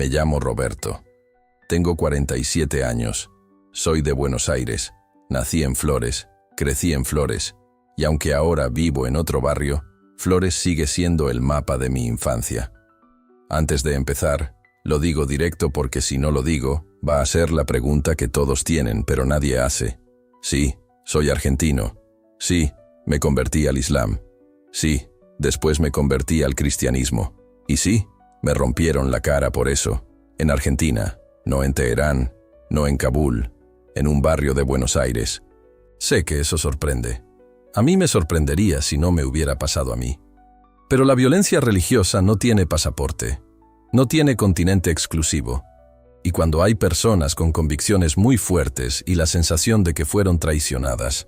Me llamo Roberto. Tengo 47 años. Soy de Buenos Aires. Nací en Flores, crecí en Flores, y aunque ahora vivo en otro barrio, Flores sigue siendo el mapa de mi infancia. Antes de empezar, lo digo directo porque si no lo digo, va a ser la pregunta que todos tienen pero nadie hace. Sí, soy argentino. Sí, me convertí al Islam. Sí, después me convertí al cristianismo. Y sí, me rompieron la cara por eso. En Argentina, no en Teherán, no en Kabul, en un barrio de Buenos Aires. Sé que eso sorprende. A mí me sorprendería si no me hubiera pasado a mí. Pero la violencia religiosa no tiene pasaporte, no tiene continente exclusivo. Y cuando hay personas con convicciones muy fuertes y la sensación de que fueron traicionadas,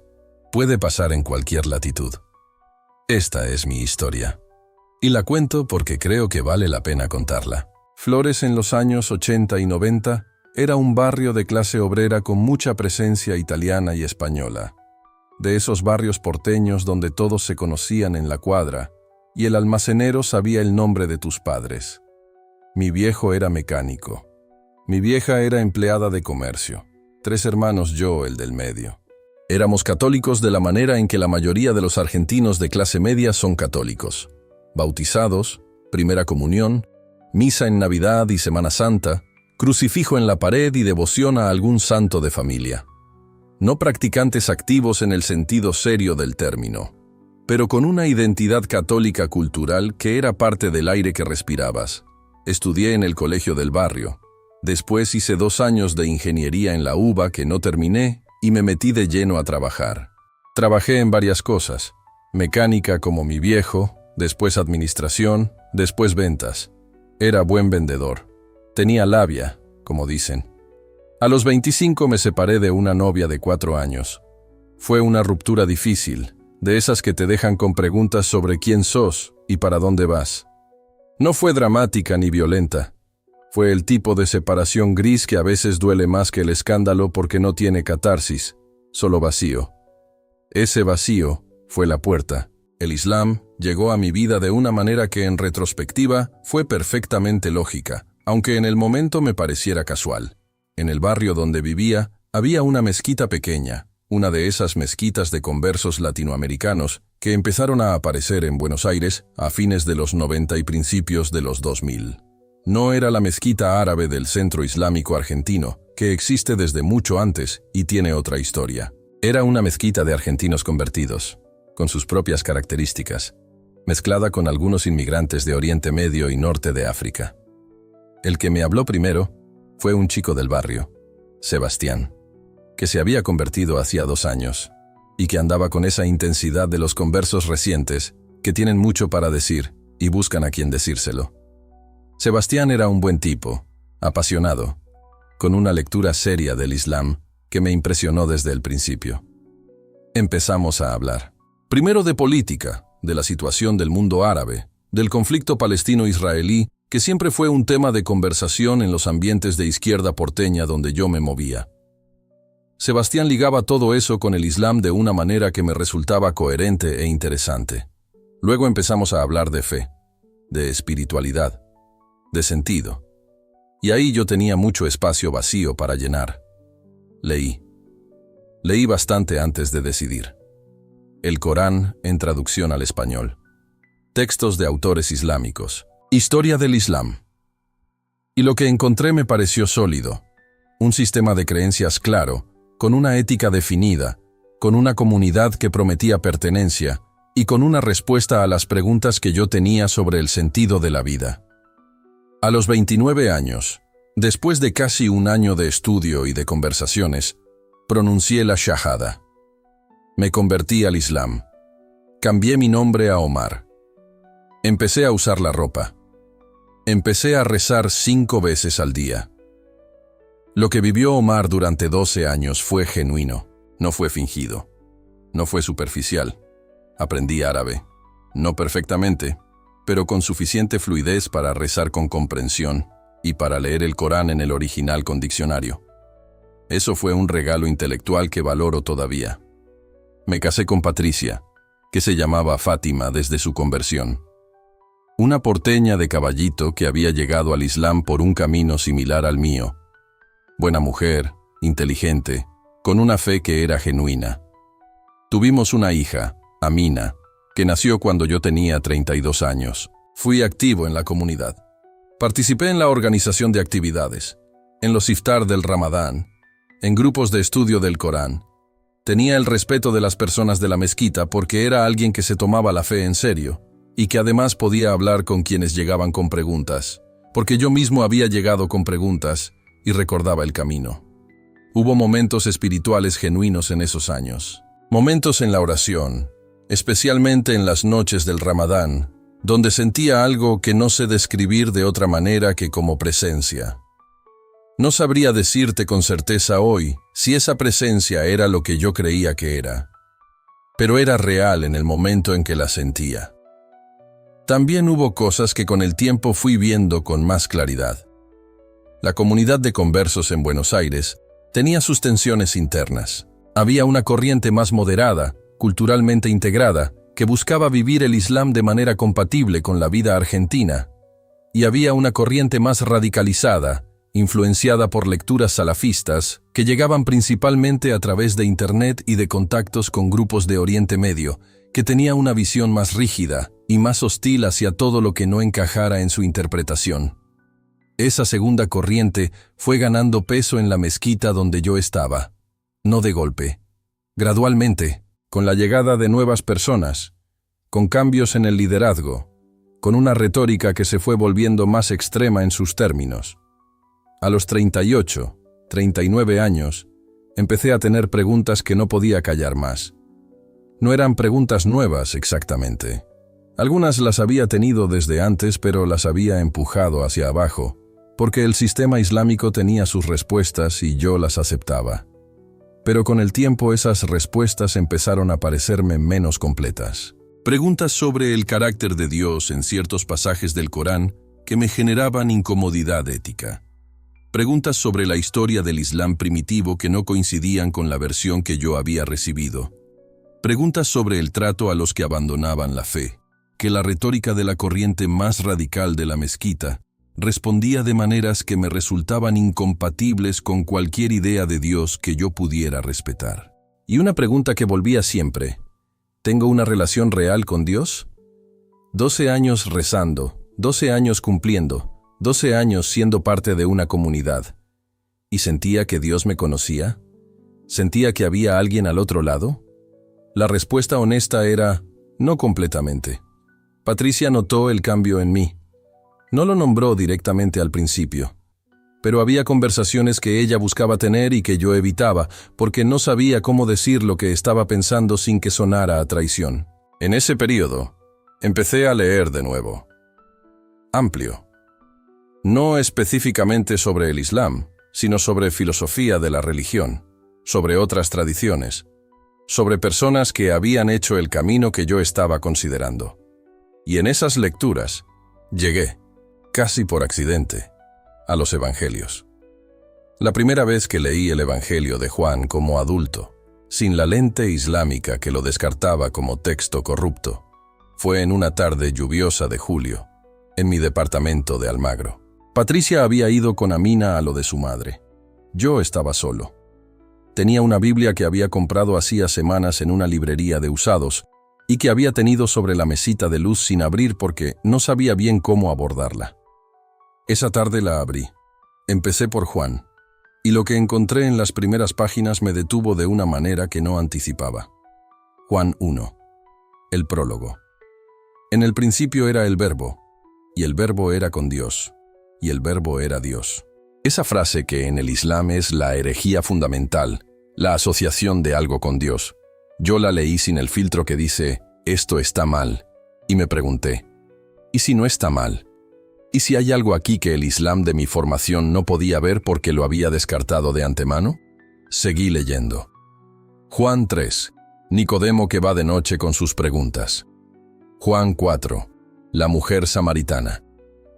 puede pasar en cualquier latitud. Esta es mi historia. Y la cuento porque creo que vale la pena contarla. Flores en los años 80 y 90 era un barrio de clase obrera con mucha presencia italiana y española. De esos barrios porteños donde todos se conocían en la cuadra y el almacenero sabía el nombre de tus padres. Mi viejo era mecánico. Mi vieja era empleada de comercio. 3 hermanos, yo el del medio. Éramos católicos de la manera en que la mayoría de los argentinos de clase media son católicos. Bautizados, primera comunión, misa en Navidad y Semana Santa, crucifijo en la pared y devoción a algún santo de familia. No practicantes activos en el sentido serio del término, pero con una identidad católica cultural que era parte del aire que respirabas. Estudié en el colegio del barrio. Después hice 2 años de ingeniería en la UBA que no terminé y me metí de lleno a trabajar. Trabajé en varias cosas. Mecánica como mi viejo, después administración, después ventas. Era buen vendedor. Tenía labia, como dicen. A los 25 me separé de una novia de 4 años. Fue una ruptura difícil, de esas que te dejan con preguntas sobre quién sos y para dónde vas. No fue dramática ni violenta. Fue el tipo de separación gris que a veces duele más que el escándalo porque no tiene catarsis, solo vacío. Ese vacío fue la puerta. El Islam llegó a mi vida de una manera que en retrospectiva fue perfectamente lógica, aunque en el momento me pareciera casual. En el barrio donde vivía había una mezquita pequeña, una de esas mezquitas de conversos latinoamericanos que empezaron a aparecer en Buenos Aires a fines de los 90 y principios de los 2000. No era la mezquita árabe del Centro Islámico Argentino, que existe desde mucho antes y tiene otra historia. Era una mezquita de argentinos convertidos, con sus propias características, mezclada con algunos inmigrantes de Oriente Medio y Norte de África. El que me habló primero fue un chico del barrio, Sebastián, que se había convertido hacía 2 años y que andaba con esa intensidad de los conversos recientes que tienen mucho para decir y buscan a quien decírselo. Sebastián era un buen tipo, apasionado, con una lectura seria del Islam que me impresionó desde el principio. Empezamos a hablar. Primero de política, de la situación del mundo árabe, del conflicto palestino-israelí, que siempre fue un tema de conversación en los ambientes de izquierda porteña donde yo me movía. Sebastián ligaba todo eso con el Islam de una manera que me resultaba coherente e interesante. Luego empezamos a hablar de fe, de espiritualidad, de sentido. Y ahí yo tenía mucho espacio vacío para llenar. Leí bastante antes de decidir. El Corán en traducción al español. Textos de autores islámicos. Historia del Islam. Y lo que encontré me pareció sólido. Un sistema de creencias claro, con una ética definida, con una comunidad que prometía pertenencia y con una respuesta a las preguntas que yo tenía sobre el sentido de la vida. A los 29 años, después de casi 1 año de estudio y de conversaciones, pronuncié la shahada. Me convertí al Islam. Cambié mi nombre a Omar. Empecé a usar la ropa. Empecé a rezar 5 veces al día. Lo que vivió Omar durante 12 años fue genuino, no fue fingido, no fue superficial. Aprendí árabe, no perfectamente, pero con suficiente fluidez para rezar con comprensión y para leer el Corán en el original con diccionario. Eso fue un regalo intelectual que valoro todavía. Me casé con Patricia, que se llamaba Fátima desde su conversión. una porteña de Caballito que había llegado al Islam por un camino similar al mío. Buena mujer, inteligente, con una fe que era genuina. Tuvimos una hija, Amina, que nació cuando yo tenía 32 años. Fui activo en la comunidad. Participé en la organización de actividades, en los iftar del Ramadán, en grupos de estudio del Corán. Tenía el respeto de las personas de la mezquita porque era alguien que se tomaba la fe en serio y que además podía hablar con quienes llegaban con preguntas, porque yo mismo había llegado con preguntas y recordaba el camino. Hubo momentos espirituales genuinos en esos años. Momentos en la oración, especialmente en las noches del Ramadán, donde sentía algo que no sé describir de otra manera que como presencia. No sabría decirte con certeza hoy si esa presencia era lo que yo creía que era, pero era real en el momento en que la sentía. También hubo cosas que con el tiempo fui viendo con más claridad. La comunidad de conversos en Buenos Aires tenía sus tensiones internas. Había una corriente más moderada, culturalmente integrada, que buscaba vivir el Islam de manera compatible con la vida argentina, y había una corriente más radicalizada, influenciada por lecturas salafistas, que llegaban principalmente a través de Internet y de contactos con grupos de Oriente Medio, que tenía una visión más rígida y más hostil hacia todo lo que no encajara en su interpretación. Esa segunda corriente fue ganando peso en la mezquita donde yo estaba, no de golpe, gradualmente, con la llegada de nuevas personas, con cambios en el liderazgo, con una retórica que se fue volviendo más extrema en sus términos. A los 38, 39 años, empecé a tener preguntas que no podía callar más. No eran preguntas nuevas exactamente. Algunas las había tenido desde antes, pero las había empujado hacia abajo, porque el sistema islámico tenía sus respuestas y yo las aceptaba. Pero con el tiempo esas respuestas empezaron a parecerme menos completas. Preguntas sobre el carácter de Dios en ciertos pasajes del Corán que me generaban incomodidad ética. Preguntas sobre la historia del Islam primitivo que no coincidían con la versión que yo había recibido. Preguntas sobre el trato a los que abandonaban la fe, que la retórica de la corriente más radical de la mezquita respondía de maneras que me resultaban incompatibles con cualquier idea de Dios que yo pudiera respetar. Y una pregunta que volvía siempre: ¿tengo una relación real con Dios? 12 años rezando, 12 años cumpliendo, 12 años siendo parte de una comunidad. ¿Y sentía que Dios me conocía? ¿Sentía que había alguien al otro lado? La respuesta honesta era: no completamente. Patricia notó el cambio en mí. No lo nombró directamente al principio, pero había conversaciones que ella buscaba tener y que yo evitaba, porque no sabía cómo decir lo que estaba pensando sin que sonara a traición. En ese periodo, empecé a leer de nuevo. Amplio. No específicamente sobre el Islam, sino sobre filosofía de la religión, sobre otras tradiciones, sobre personas que habían hecho el camino que yo estaba considerando. Y en esas lecturas, llegué, casi por accidente, a los Evangelios. La primera vez que leí el Evangelio de Juan como adulto, sin la lente islámica que lo descartaba como texto corrupto, fue en una tarde lluviosa de julio, en mi departamento de Almagro. Patricia había ido con Amina a lo de su madre. Yo estaba solo. Tenía una Biblia que había comprado hacía semanas en una librería de usados y que había tenido sobre la mesita de luz sin abrir porque no sabía bien cómo abordarla. Esa tarde la abrí. Empecé por Juan, y lo que encontré en las primeras páginas me detuvo de una manera que no anticipaba. Juan 1. El prólogo. En el principio era el Verbo, y el Verbo era con Dios, y el Verbo era Dios. Esa frase que en el Islam es la herejía fundamental, la asociación de algo con Dios. Yo la leí sin el filtro que dice, esto está mal, y me pregunté, ¿y si no está mal? ¿Y si hay algo aquí que el Islam de mi formación no podía ver porque lo había descartado de antemano? Seguí leyendo. Juan 3. Nicodemo que va de noche con sus preguntas. Juan 4. La mujer samaritana.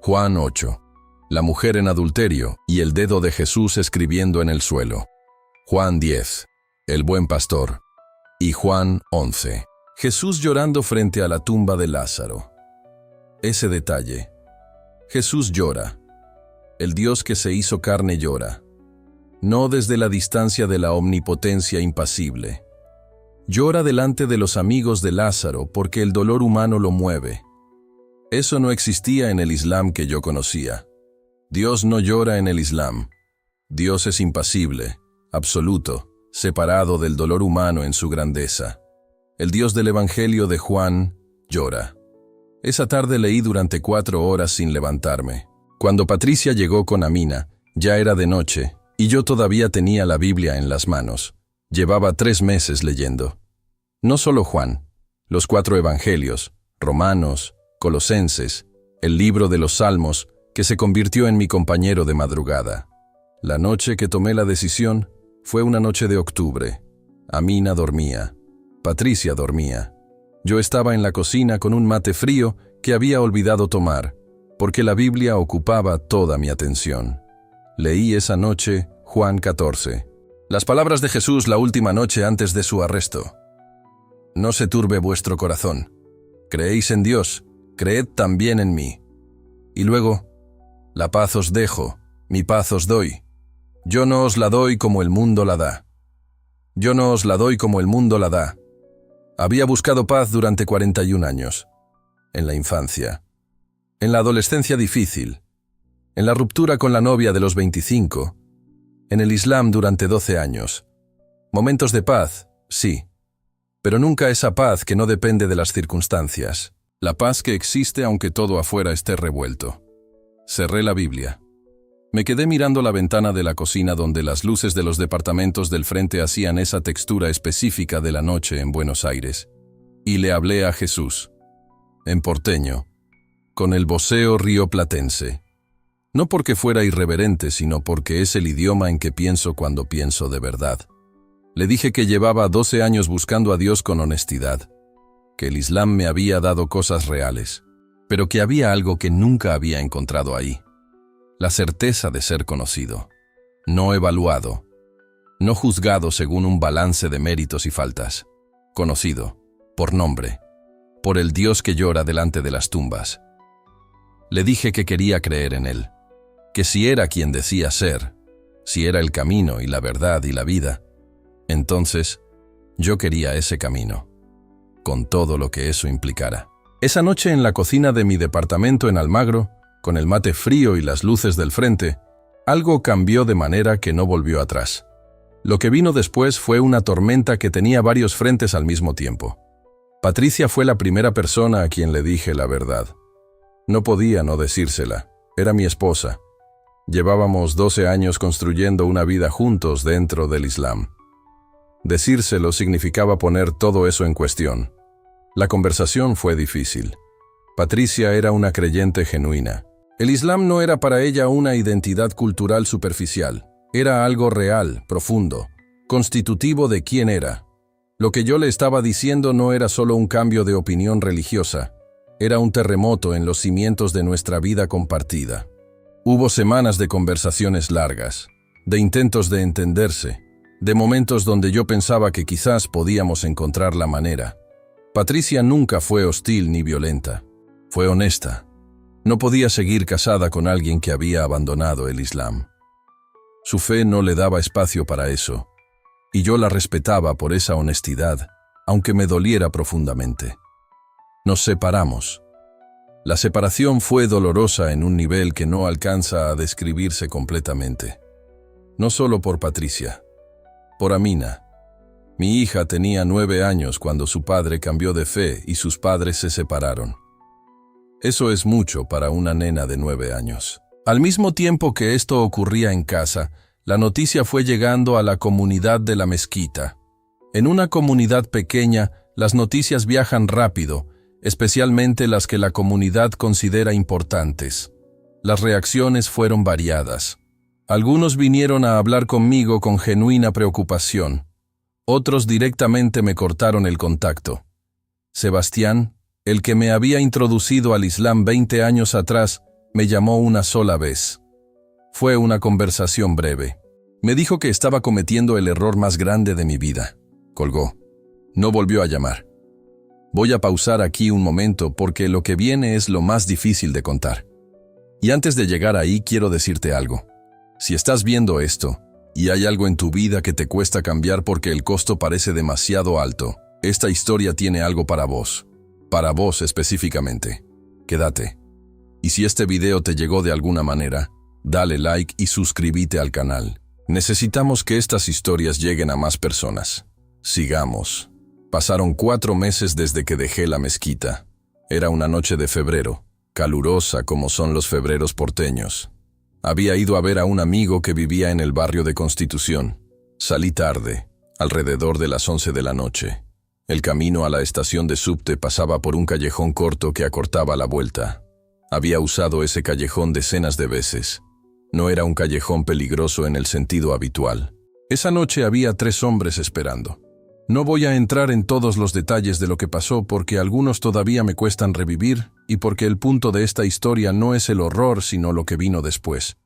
Juan 8. La mujer en adulterio y el dedo de Jesús escribiendo en el suelo. Juan 10. El buen pastor. Y Juan 11. Jesús llorando frente a la tumba de Lázaro. ese detalle. Jesús llora. El Dios que se hizo carne llora. No desde la distancia de la omnipotencia impasible. Llora delante de los amigos de Lázaro porque el dolor humano lo mueve. Eso no existía en el Islam que yo conocía. Dios no llora en el Islam. Dios es impasible, absoluto, separado del dolor humano en su grandeza. El Dios del Evangelio de Juan llora. Esa tarde leí durante 4 horas sin levantarme. Cuando Patricia llegó con Amina, ya era de noche, y yo todavía tenía la Biblia en las manos. Llevaba 3 meses leyendo. No solo Juan, los 4 evangelios, Romanos, Colosenses, el libro de los Salmos, que se convirtió en mi compañero de madrugada. La noche que tomé la decisión fue una noche de octubre. Amina dormía. Patricia dormía. Yo estaba en la cocina con un mate frío que había olvidado tomar, porque la Biblia ocupaba toda mi atención. Leí esa noche Juan 14. Las palabras de Jesús la última noche antes de su arresto. No se turbe vuestro corazón. Creéis en Dios, creed también en mí. Y luego, la paz os dejo, mi paz os doy. Yo no os la doy como el mundo la da. Yo no os la doy como el mundo la da. Había buscado paz durante 41 años. En la infancia. En la adolescencia difícil. En la ruptura con la novia de los 25. En el Islam durante 12 años. Momentos de paz, sí. Pero nunca esa paz que no depende de las circunstancias. La paz que existe aunque todo afuera esté revuelto. Cerré la Biblia. Me quedé mirando la ventana de la cocina donde las luces de los departamentos del frente hacían esa textura específica de la noche en Buenos Aires. Y le hablé a Jesús. En porteño. Con el voceo rioplatense. No porque fuera irreverente, sino porque es el idioma en que pienso cuando pienso de verdad. Le dije que llevaba 12 años buscando a Dios con honestidad. Que el Islam me había dado cosas reales. Pero que había algo que nunca había encontrado ahí. La certeza de ser conocido, no evaluado, no juzgado según un balance de méritos y faltas, conocido, por nombre, por el Dios que llora delante de las tumbas. Le dije que quería creer en Él, que si era quien decía ser, si era el camino y la verdad y la vida, entonces yo quería ese camino, con todo lo que eso implicara. Esa noche en la cocina de mi departamento en Almagro, con el mate frío y las luces del frente, algo cambió de manera que no volvió atrás. Lo que vino después fue una tormenta que tenía varios frentes al mismo tiempo. Patricia fue la primera persona a quien le dije la verdad. No podía no decírsela. Era mi esposa. Llevábamos 12 años construyendo una vida juntos dentro del Islam. Decírselo significaba poner todo eso en cuestión. La conversación fue difícil. Patricia era una creyente genuina. El Islam no era para ella una identidad cultural superficial. Era algo real, profundo, constitutivo de quién era. Lo que yo le estaba diciendo no era solo un cambio de opinión religiosa. Era un terremoto en los cimientos de nuestra vida compartida. Hubo semanas de conversaciones largas, de intentos de entenderse, de momentos donde yo pensaba que quizás podíamos encontrar la manera. Patricia nunca fue hostil ni violenta. Fue honesta. No podía seguir casada con alguien que había abandonado el Islam. Su fe no le daba espacio para eso, y yo la respetaba por esa honestidad, aunque me doliera profundamente. Nos separamos. La separación fue dolorosa en un nivel que no alcanza a describirse completamente. No solo por Patricia, por Amina. Mi hija tenía 9 años cuando su padre cambió de fe y sus padres se separaron. Eso es mucho para una nena de 9 años. Al mismo tiempo que esto ocurría en casa, la noticia fue llegando a la comunidad de la mezquita. En una comunidad pequeña, las noticias viajan rápido, especialmente las que la comunidad considera importantes. Las reacciones fueron variadas. Algunos vinieron a hablar conmigo con genuina preocupación. Otros directamente me cortaron el contacto. Sebastián, el que me había introducido al Islam 20 años atrás, me llamó una sola vez. Fue una conversación breve. Me dijo que estaba cometiendo el error más grande de mi vida. Colgó. No volvió a llamar. Voy a pausar aquí un momento porque lo que viene es lo más difícil de contar. Y antes de llegar ahí quiero decirte algo. Si estás viendo esto, y hay algo en tu vida que te cuesta cambiar porque el costo parece demasiado alto, esta historia tiene algo para vos. Para vos específicamente. Quédate. Y si este video te llegó de alguna manera, dale like y suscríbete al canal. Necesitamos que estas historias lleguen a más personas. Sigamos. Pasaron 4 meses desde que dejé la mezquita. Era una noche de febrero, calurosa como son los febreros porteños. Había ido a ver a un amigo que vivía en el barrio de Constitución. Salí tarde, alrededor de las 11 de la noche. El camino a la estación de subte pasaba por un callejón corto que acortaba la vuelta. Había usado ese callejón decenas de veces. No era un callejón peligroso en el sentido habitual. Esa noche había 3 hombres esperando. No voy a entrar en todos los detalles de lo que pasó porque algunos todavía me cuestan revivir y porque el punto de esta historia no es el horror sino lo que vino después.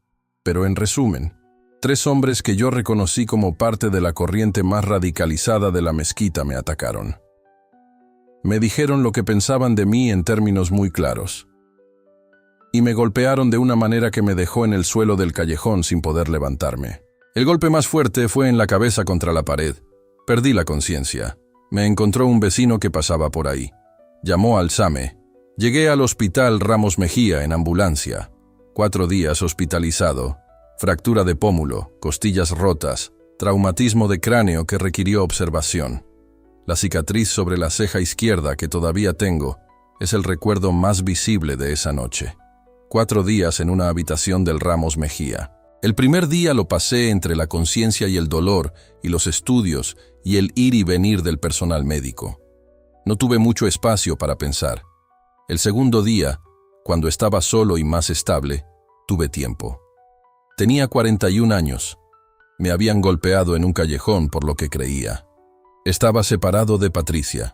Pero en resumen, 3 hombres que yo reconocí como parte de la corriente más radicalizada de la mezquita me atacaron. Me dijeron lo que pensaban de mí en términos muy claros. Y me golpearon de una manera que me dejó en el suelo del callejón sin poder levantarme. El golpe más fuerte fue en la cabeza contra la pared. Perdí la conciencia. Me encontró un vecino que pasaba por ahí. Llamó al SAME. Llegué al hospital Ramos Mejía en ambulancia. 4 días hospitalizado. Fractura de pómulo, costillas rotas, traumatismo de cráneo que requirió observación. La cicatriz sobre la ceja izquierda que todavía tengo es el recuerdo más visible de esa noche. 4 días en una habitación del Ramos Mejía. El primer día lo pasé entre la conciencia y el dolor y los estudios y el ir y venir del personal médico. No tuve mucho espacio para pensar. El segundo día, cuando estaba solo y más estable, tuve tiempo. Tenía 41 años. Me habían golpeado en un callejón por lo que creía. Estaba separado de Patricia.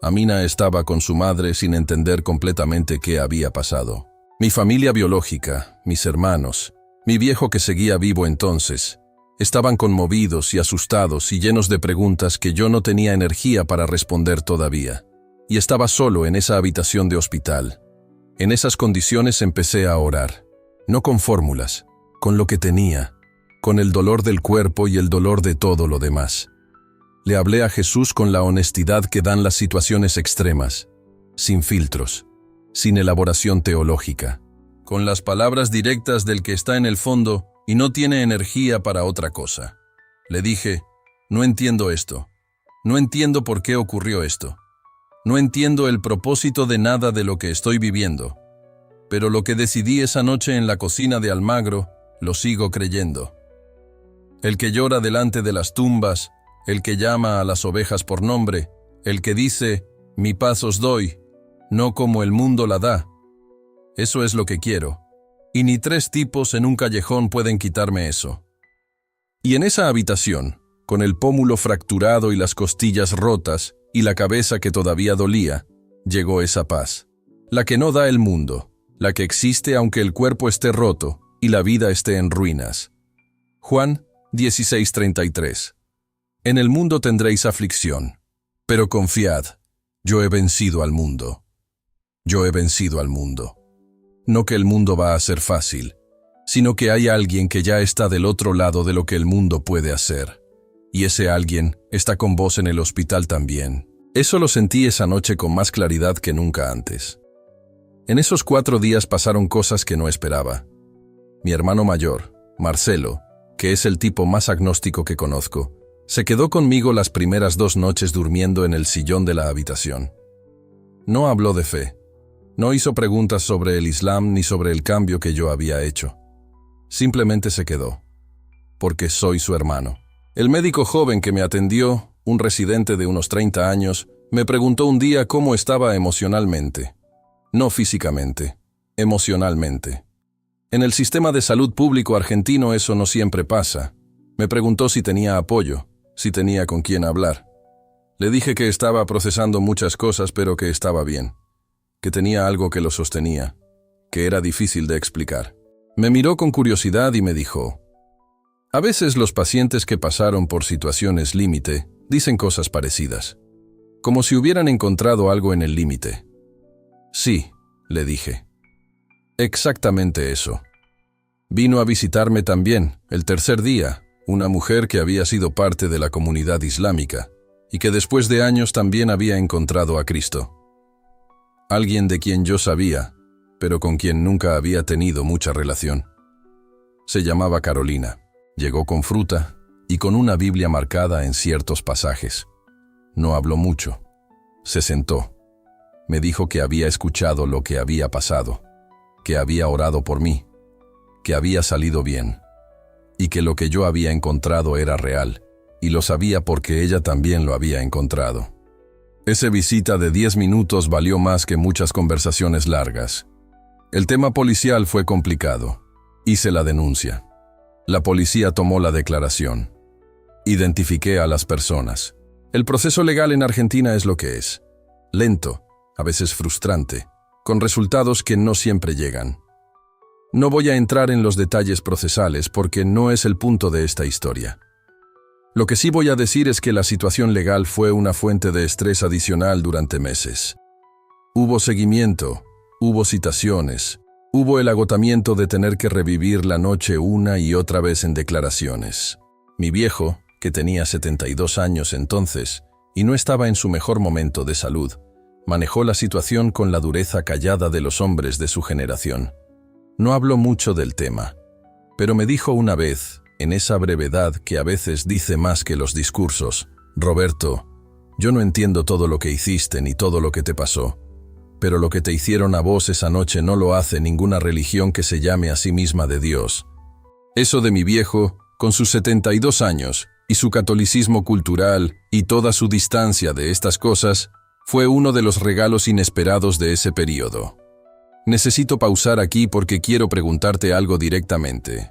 Amina estaba con su madre sin entender completamente qué había pasado. Mi familia biológica, mis hermanos, mi viejo que seguía vivo entonces, estaban conmovidos y asustados y llenos de preguntas que yo no tenía energía para responder todavía. Y estaba solo en esa habitación de hospital. En esas condiciones empecé a orar, no con fórmulas, con lo que tenía, con el dolor del cuerpo y el dolor de todo lo demás. Le hablé a Jesús con la honestidad que dan las situaciones extremas, sin filtros, sin elaboración teológica, con las palabras directas del que está en el fondo y no tiene energía para otra cosa. Le dije, no entiendo esto, no entiendo por qué ocurrió esto, no entiendo el propósito de nada de lo que estoy viviendo, pero lo que decidí esa noche en la cocina de Almagro, lo sigo creyendo. El que llora delante de las tumbas, el que llama a las ovejas por nombre, el que dice, mi paz os doy, no como el mundo la da. Eso es lo que quiero. Y ni 3 tipos en un callejón pueden quitarme eso. Y en esa habitación, con el pómulo fracturado y las costillas rotas y la cabeza que todavía dolía, llegó esa paz. La que no da el mundo, la que existe aunque el cuerpo esté roto y la vida esté en ruinas. Juan 16:33. En el mundo tendréis aflicción, pero confiad, yo he vencido al mundo. Yo he vencido al mundo. No que el mundo va a ser fácil, sino que hay alguien que ya está del otro lado de lo que el mundo puede hacer. Y ese alguien está con vos en el hospital también. Eso lo sentí esa noche con más claridad que nunca antes. En esos 4 días pasaron cosas que no esperaba. Mi hermano mayor, Marcelo, que es el tipo más agnóstico que conozco, se quedó conmigo las primeras 2 noches durmiendo en el sillón de la habitación. No habló de fe. No hizo preguntas sobre el Islam ni sobre el cambio que yo había hecho. Simplemente se quedó. Porque soy su hermano. El médico joven que me atendió, un residente de unos 30 años, me preguntó un día cómo estaba emocionalmente. No físicamente, emocionalmente. En el sistema de salud público argentino eso no siempre pasa. Me preguntó si tenía apoyo, si tenía con quién hablar. Le dije que estaba procesando muchas cosas, pero que estaba bien. Que tenía algo que lo sostenía, que era difícil de explicar. Me miró con curiosidad y me dijo, a veces los pacientes que pasaron por situaciones límite dicen cosas parecidas. como si hubieran encontrado algo en el límite. Sí, le dije. Exactamente eso. Vino a visitarme también, el tercer día, una mujer que había sido parte de la comunidad islámica y que después de años también había encontrado a Cristo. Alguien de quien yo sabía, pero con quien nunca había tenido mucha relación. Se llamaba Carolina. Llegó con fruta y con una Biblia marcada en ciertos pasajes. No habló mucho. Se sentó. Me dijo que había escuchado lo que había pasado, que había orado por mí, que había salido bien, y que lo que yo había encontrado era real, y lo sabía porque ella también lo había encontrado. Esa visita de 10 minutos valió más que muchas conversaciones largas. El tema policial fue complicado. Hice la denuncia. La policía tomó la declaración. Identifiqué a las personas. El proceso legal en Argentina es lo que es. Lento, a veces frustrante, con resultados que no siempre llegan. No voy a entrar en los detalles procesales porque no es el punto de esta historia. Lo que sí voy a decir es que la situación legal fue una fuente de estrés adicional durante meses. Hubo seguimiento, hubo citaciones, hubo el agotamiento de tener que revivir la noche una y otra vez en declaraciones. Mi viejo, que tenía 72 años entonces y no estaba en su mejor momento de salud, manejó la situación con la dureza callada de los hombres de su generación. No habló mucho del tema, pero me dijo una vez, en esa brevedad que a veces dice más que los discursos: Roberto, yo no entiendo todo lo que hiciste ni todo lo que te pasó, pero lo que te hicieron a vos esa noche no lo hace ninguna religión que se llame a sí misma de Dios. Eso de mi viejo, con sus 72 años, y su catolicismo cultural, y toda su distancia de estas cosas, fue uno de los regalos inesperados de ese periodo. Necesito pausar aquí porque quiero preguntarte algo directamente.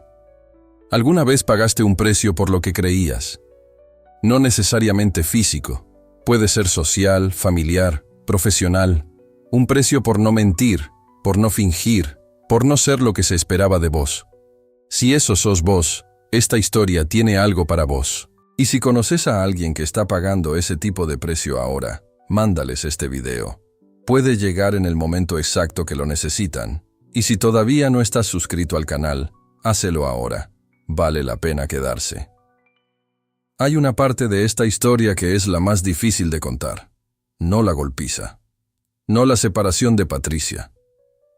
¿Alguna vez pagaste un precio por lo que creías? No necesariamente físico. Puede ser social, familiar, profesional. Un precio por no mentir, por no fingir, por no ser lo que se esperaba de vos. Si eso sos vos, esta historia tiene algo para vos. Y si conoces a alguien que está pagando ese tipo de precio ahora, mándales este video. Puede llegar en el momento exacto que lo necesitan. Y si todavía no estás suscrito al canal, hácelo ahora. Vale la pena quedarse. Hay una parte de esta historia que es la más difícil de contar. No la golpiza. No la separación de Patricia.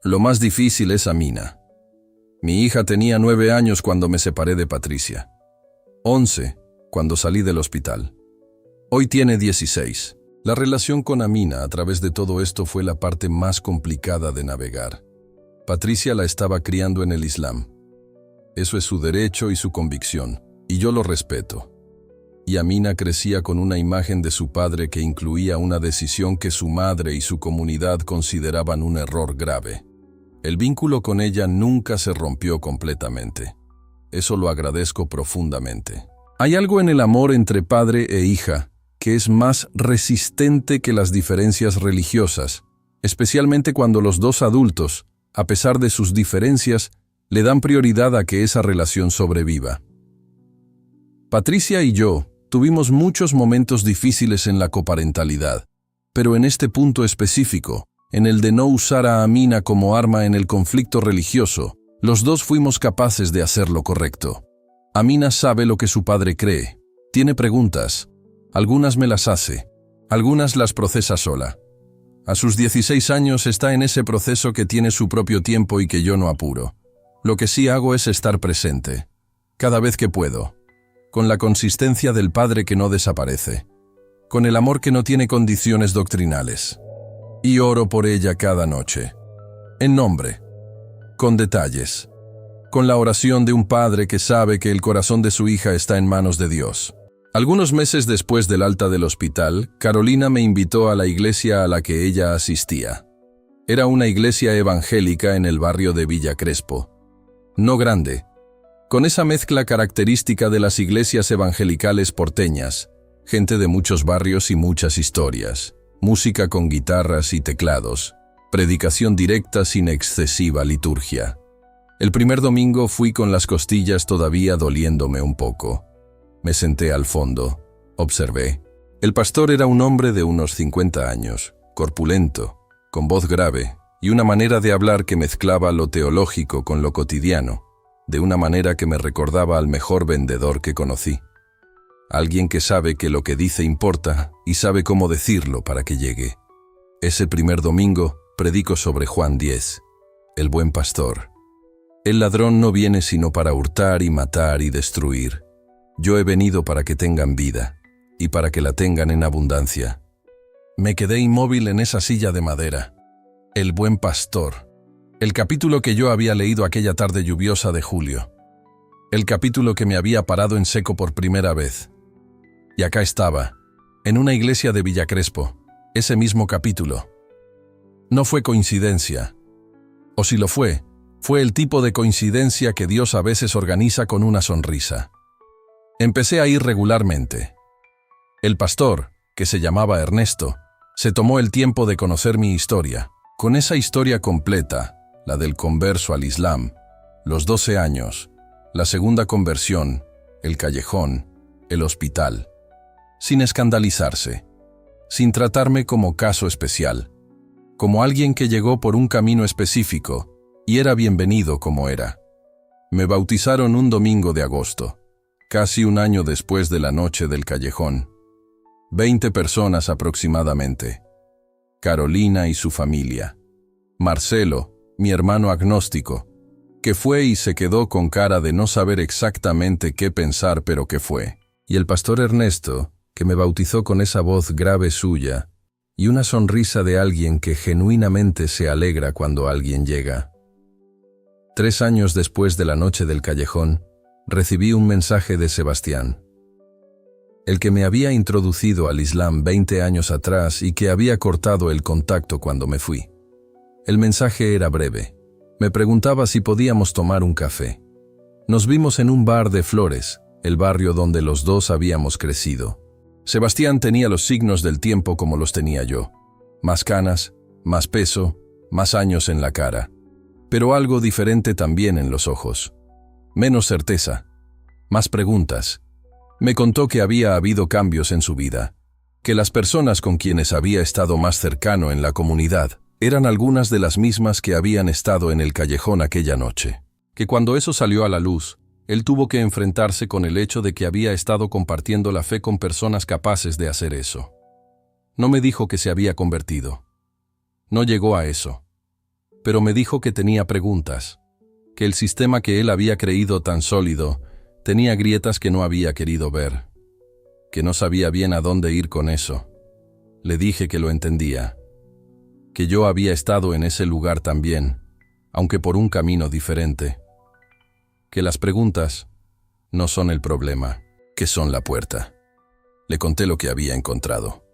Lo más difícil es Amina. Mi hija tenía 9 años cuando me separé de Patricia. 11, cuando salí del hospital. Hoy tiene 16. La relación con Amina a través de todo esto fue la parte más complicada de navegar. Patricia la estaba criando en el Islam. Eso es su derecho y su convicción, y yo lo respeto. Y Amina crecía con una imagen de su padre que incluía una decisión que su madre y su comunidad consideraban un error grave. El vínculo con ella nunca se rompió completamente. Eso lo agradezco profundamente. Hay algo en el amor entre padre e hija que es más resistente que las diferencias religiosas, especialmente cuando los dos adultos, a pesar de sus diferencias, le dan prioridad a que esa relación sobreviva. Patricia y yo tuvimos muchos momentos difíciles en la coparentalidad, pero en este punto específico, en el de no usar a Amina como arma en el conflicto religioso, los dos fuimos capaces de hacer lo correcto. Amina sabe lo que su padre cree, tiene preguntas, algunas me las hace, algunas las procesa sola. A sus 16 años está en ese proceso que tiene su propio tiempo y que yo no apuro. Lo que sí hago es estar presente, cada vez que puedo, con la consistencia del padre que no desaparece, con el amor que no tiene condiciones doctrinales. Y oro por ella cada noche, en nombre, con detalles, con la oración de un padre que sabe que el corazón de su hija está en manos de Dios. Algunos meses después del alta del hospital, Carolina me invitó a la iglesia a la que ella asistía. Era una iglesia evangélica en el barrio de Villa Crespo. No grande, con esa mezcla característica de las iglesias evangelicales porteñas, gente de muchos barrios y muchas historias, música con guitarras y teclados, predicación directa sin excesiva liturgia. El primer domingo fui con las costillas todavía doliéndome un poco. Me senté al fondo, observé, El pastor era un hombre de unos 50 años, corpulento, con voz grave y una manera de hablar que mezclaba lo teológico con lo cotidiano, de una manera que me recordaba al mejor vendedor que conocí. Alguien que sabe que lo que dice importa y sabe cómo decirlo para que llegue. Ese primer domingo predico sobre Juan 10, el buen pastor. El ladrón no viene sino para hurtar y matar y destruir. Yo he venido para que tengan vida y para que la tengan en abundancia. Me quedé inmóvil en esa silla de madera. El buen pastor. El capítulo que yo había leído aquella tarde lluviosa de julio. El capítulo que me había parado en seco por primera vez. Y acá estaba, en una iglesia de Villa Crespo, ese mismo capítulo. No fue coincidencia. O si lo fue el tipo de coincidencia que Dios a veces organiza con una sonrisa. Empecé a ir regularmente. El pastor, que se llamaba Ernesto, se tomó el tiempo de conocer mi historia. Con esa historia completa, la del converso al Islam, los 12 años, la segunda conversión, el callejón, el hospital. Sin escandalizarse, sin tratarme como caso especial, como alguien que llegó por un camino específico y era bienvenido como era. Me bautizaron un domingo de agosto, casi un año después de la noche del callejón. 20 personas aproximadamente. Carolina y su familia. Marcelo, mi hermano agnóstico, que fue y se quedó con cara de no saber exactamente qué pensar, pero que fue. Y el pastor Ernesto, que me bautizó con esa voz grave suya y una sonrisa de alguien que genuinamente se alegra cuando alguien llega. 3 años después de la noche del callejón, recibí un mensaje de Sebastián, el que me había introducido al Islam 20 años atrás y que había cortado el contacto cuando me fui. El mensaje era breve. Me preguntaba si podíamos tomar un café. Nos vimos en un bar de Flores, el barrio donde los dos habíamos crecido. Sebastián tenía los signos del tiempo como los tenía yo. Más canas, más peso, más años en la cara. Pero algo diferente también en los ojos. Menos certeza, más preguntas. Me contó que había habido cambios en su vida, que las personas con quienes había estado más cercano en la comunidad eran algunas de las mismas que habían estado en el callejón aquella noche, que cuando eso salió a la luz, él tuvo que enfrentarse con el hecho de que había estado compartiendo la fe con personas capaces de hacer eso. No me dijo que se había convertido. No llegó a eso. Pero me dijo que tenía preguntas, que el sistema que él había creído tan sólido tenía grietas que no había querido ver, que no sabía bien a dónde ir con eso. Le dije que lo entendía, que yo había estado en ese lugar también, aunque por un camino diferente, que las preguntas no son el problema, que son la puerta. Le conté lo que había encontrado,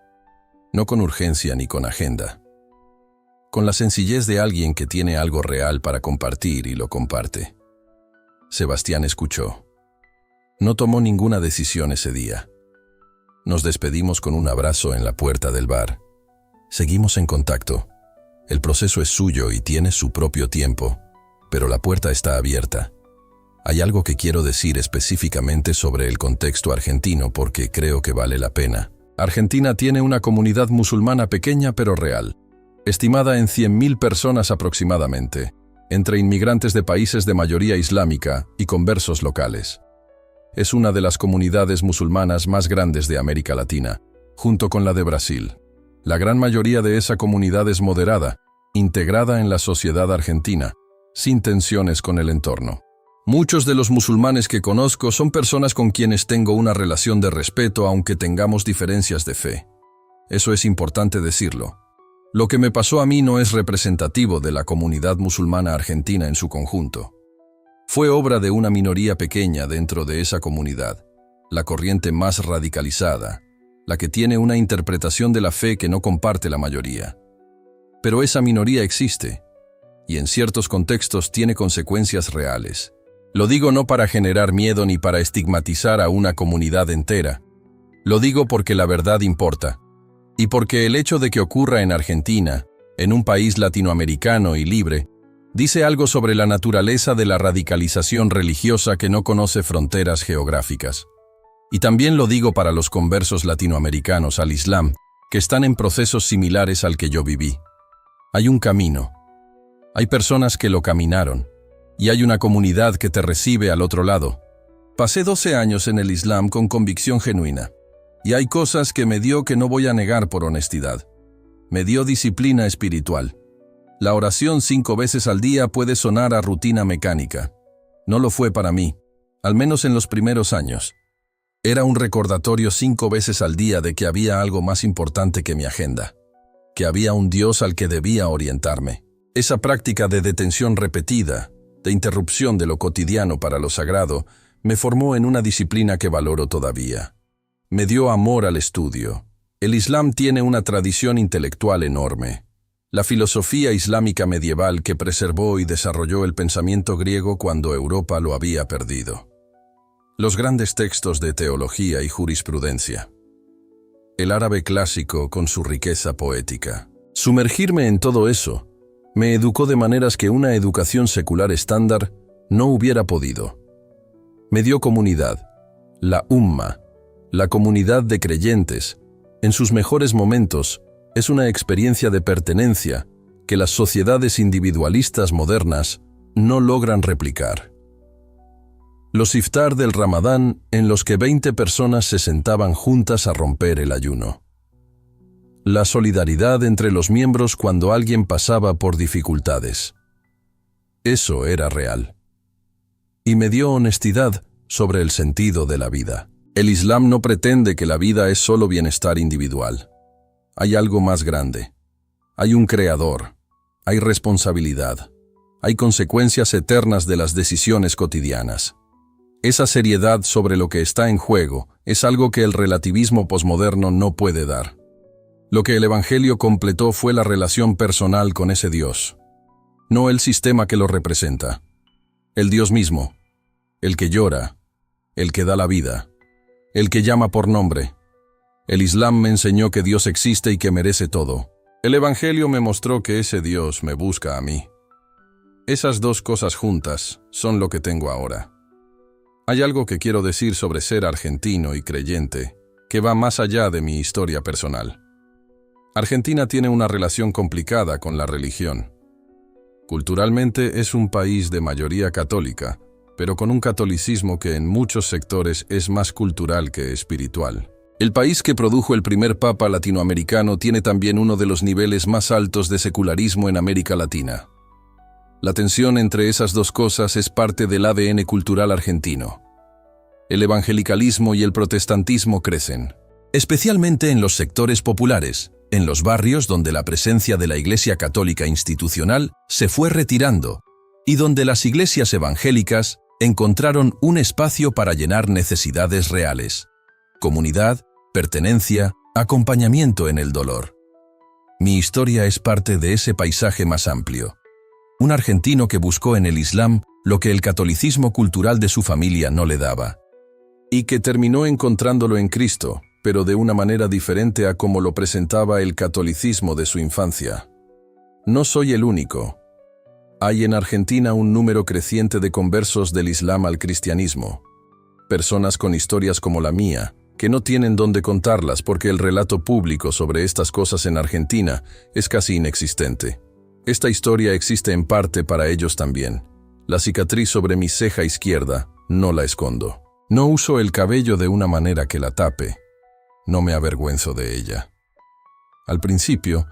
no con urgencia ni con agenda, con la sencillez de alguien que tiene algo real para compartir y lo comparte. Sebastián escuchó. No tomó ninguna decisión ese día. Nos despedimos con un abrazo en la puerta del bar. Seguimos en contacto. El proceso es suyo y tiene su propio tiempo, pero la puerta está abierta. Hay algo que quiero decir específicamente sobre el contexto argentino porque creo que vale la pena. Argentina tiene una comunidad musulmana pequeña pero real, estimada en 100.000 personas aproximadamente, entre inmigrantes de países de mayoría islámica y conversos locales. Es una de las comunidades musulmanas más grandes de América Latina, junto con la de Brasil. La gran mayoría de esa comunidad es moderada, integrada en la sociedad argentina, sin tensiones con el entorno. Muchos de los musulmanes que conozco son personas con quienes tengo una relación de respeto aunque tengamos diferencias de fe. Eso es importante decirlo. Lo que me pasó a mí no es representativo de la comunidad musulmana argentina en su conjunto. Fue obra de una minoría pequeña dentro de esa comunidad, la corriente más radicalizada, la que tiene una interpretación de la fe que no comparte la mayoría. Pero esa minoría existe, y en ciertos contextos tiene consecuencias reales. Lo digo no para generar miedo ni para estigmatizar a una comunidad entera. Lo digo porque la verdad importa, y porque el hecho de que ocurra en Argentina, en un país latinoamericano y libre, dice algo sobre la naturaleza de la radicalización religiosa que no conoce fronteras geográficas. Y también lo digo para los conversos latinoamericanos al Islam, que están en procesos similares al que yo viví. Hay un camino. Hay personas que lo caminaron. Y hay una comunidad que te recibe al otro lado. Pasé 12 años en el Islam con convicción genuina. Y hay cosas que me dio que no voy a negar por honestidad. Me dio disciplina espiritual. La oración 5 veces al día puede sonar a rutina mecánica. No lo fue para mí, al menos en los primeros años. Era un recordatorio 5 veces al día de que había algo más importante que mi agenda, que había un Dios al que debía orientarme. Esa práctica de detención repetida, de interrupción de lo cotidiano para lo sagrado, me formó en una disciplina que valoro todavía. Me dio amor al estudio. El Islam tiene una tradición intelectual enorme. La filosofía islámica medieval que preservó y desarrolló el pensamiento griego cuando Europa lo había perdido. Los grandes textos de teología y jurisprudencia. El árabe clásico con su riqueza poética. Sumergirme en todo eso me educó de maneras que una educación secular estándar no hubiera podido. Me dio comunidad, la Umma, la comunidad de creyentes. En sus mejores momentos, es una experiencia de pertenencia que las sociedades individualistas modernas no logran replicar. Los iftar del Ramadán en los que 20 personas se sentaban juntas a romper el ayuno. La solidaridad entre los miembros cuando alguien pasaba por dificultades. Eso era real. Y me dio honestidad sobre el sentido de la vida. El Islam no pretende que la vida es solo bienestar individual. Hay algo más grande. Hay un creador. Hay responsabilidad. Hay consecuencias eternas de las decisiones cotidianas. Esa seriedad sobre lo que está en juego es algo que el relativismo posmoderno no puede dar. Lo que el Evangelio completó fue la relación personal con ese Dios. No el sistema que lo representa. El Dios mismo. El que llora. El que da la vida. El que llama por nombre. El Islam me enseñó que Dios existe y que merece todo. El Evangelio me mostró que ese Dios me busca a mí. Esas dos cosas juntas son lo que tengo ahora. Hay algo que quiero decir sobre ser argentino y creyente, que va más allá de mi historia personal. Argentina tiene una relación complicada con la religión. Culturalmente es un país de mayoría católica, pero con un catolicismo que en muchos sectores es más cultural que espiritual. El país que produjo el primer papa latinoamericano tiene también uno de los niveles más altos de secularismo en América Latina. La tensión entre esas dos cosas es parte del ADN cultural argentino. El evangelicalismo y el protestantismo crecen, especialmente en los sectores populares, en los barrios donde la presencia de la Iglesia Católica institucional se fue retirando y donde las iglesias evangélicas encontraron un espacio para llenar necesidades reales: comunidad, pertenencia, acompañamiento en el dolor. Mi historia es parte de ese paisaje más amplio. Un argentino que buscó en el Islam lo que el catolicismo cultural de su familia no le daba. Y que terminó encontrándolo en Cristo, pero de una manera diferente a como lo presentaba el catolicismo de su infancia. No soy el único. Hay en Argentina un número creciente de conversos del Islam al cristianismo. Personas con historias como la mía, que no tienen dónde contarlas porque el relato público sobre estas cosas en Argentina es casi inexistente. Esta historia existe en parte para ellos también. La cicatriz sobre mi ceja izquierda no la escondo. No uso el cabello de una manera que la tape. No me avergüenzo de ella. Al principio,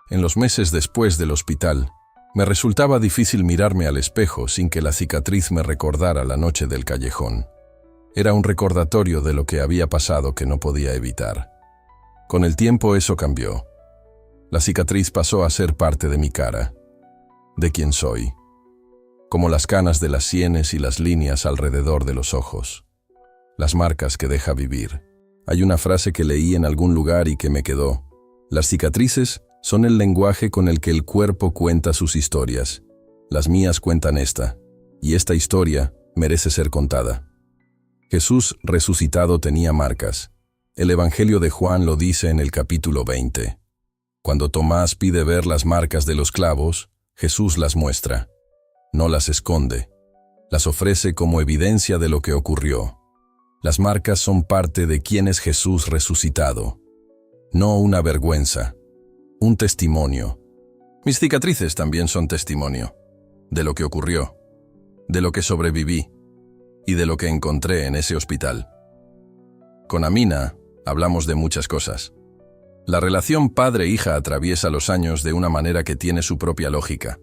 en los meses después del hospital, me resultaba difícil mirarme al espejo sin que la cicatriz me recordara la noche del callejón. Era un recordatorio de lo que había pasado que no podía evitar. Con el tiempo eso cambió. La cicatriz pasó a ser parte de mi cara, de quien soy, como las canas de las sienes y las líneas alrededor de los ojos, las marcas que deja vivir. Hay una frase que leí en algún lugar y que me quedó: las cicatrices son el lenguaje con el que el cuerpo cuenta sus historias. Las mías cuentan esta, y esta historia merece ser contada. Jesús resucitado tenía marcas. El Evangelio de Juan lo dice en el capítulo 20. Cuando Tomás pide ver las marcas de los clavos, Jesús las muestra. No las esconde. Las ofrece como evidencia de lo que ocurrió. Las marcas son parte de quién es Jesús resucitado. No una vergüenza, un testimonio. Mis cicatrices también son testimonio de lo que ocurrió, de lo que sobreviví y de lo que encontré en ese hospital. Con Amina hablamos de muchas cosas. La relación padre-hija atraviesa los años de una manera que tiene su propia lógica.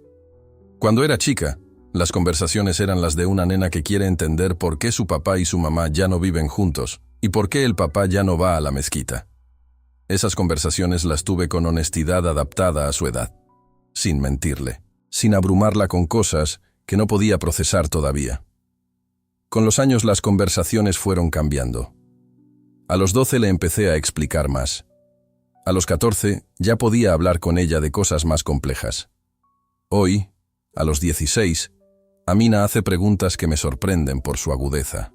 Cuando era chica, las conversaciones eran las de una nena que quiere entender por qué su papá y su mamá ya no viven juntos y por qué el papá ya no va a la mezquita. Esas conversaciones las tuve con honestidad adaptada a su edad, sin mentirle, sin abrumarla con cosas que no podía procesar todavía. Con los años las conversaciones fueron cambiando. A los 12 le empecé a explicar más. A los 14 ya podía hablar con ella de cosas más complejas. Hoy, a los 16, Amina hace preguntas que me sorprenden por su agudeza.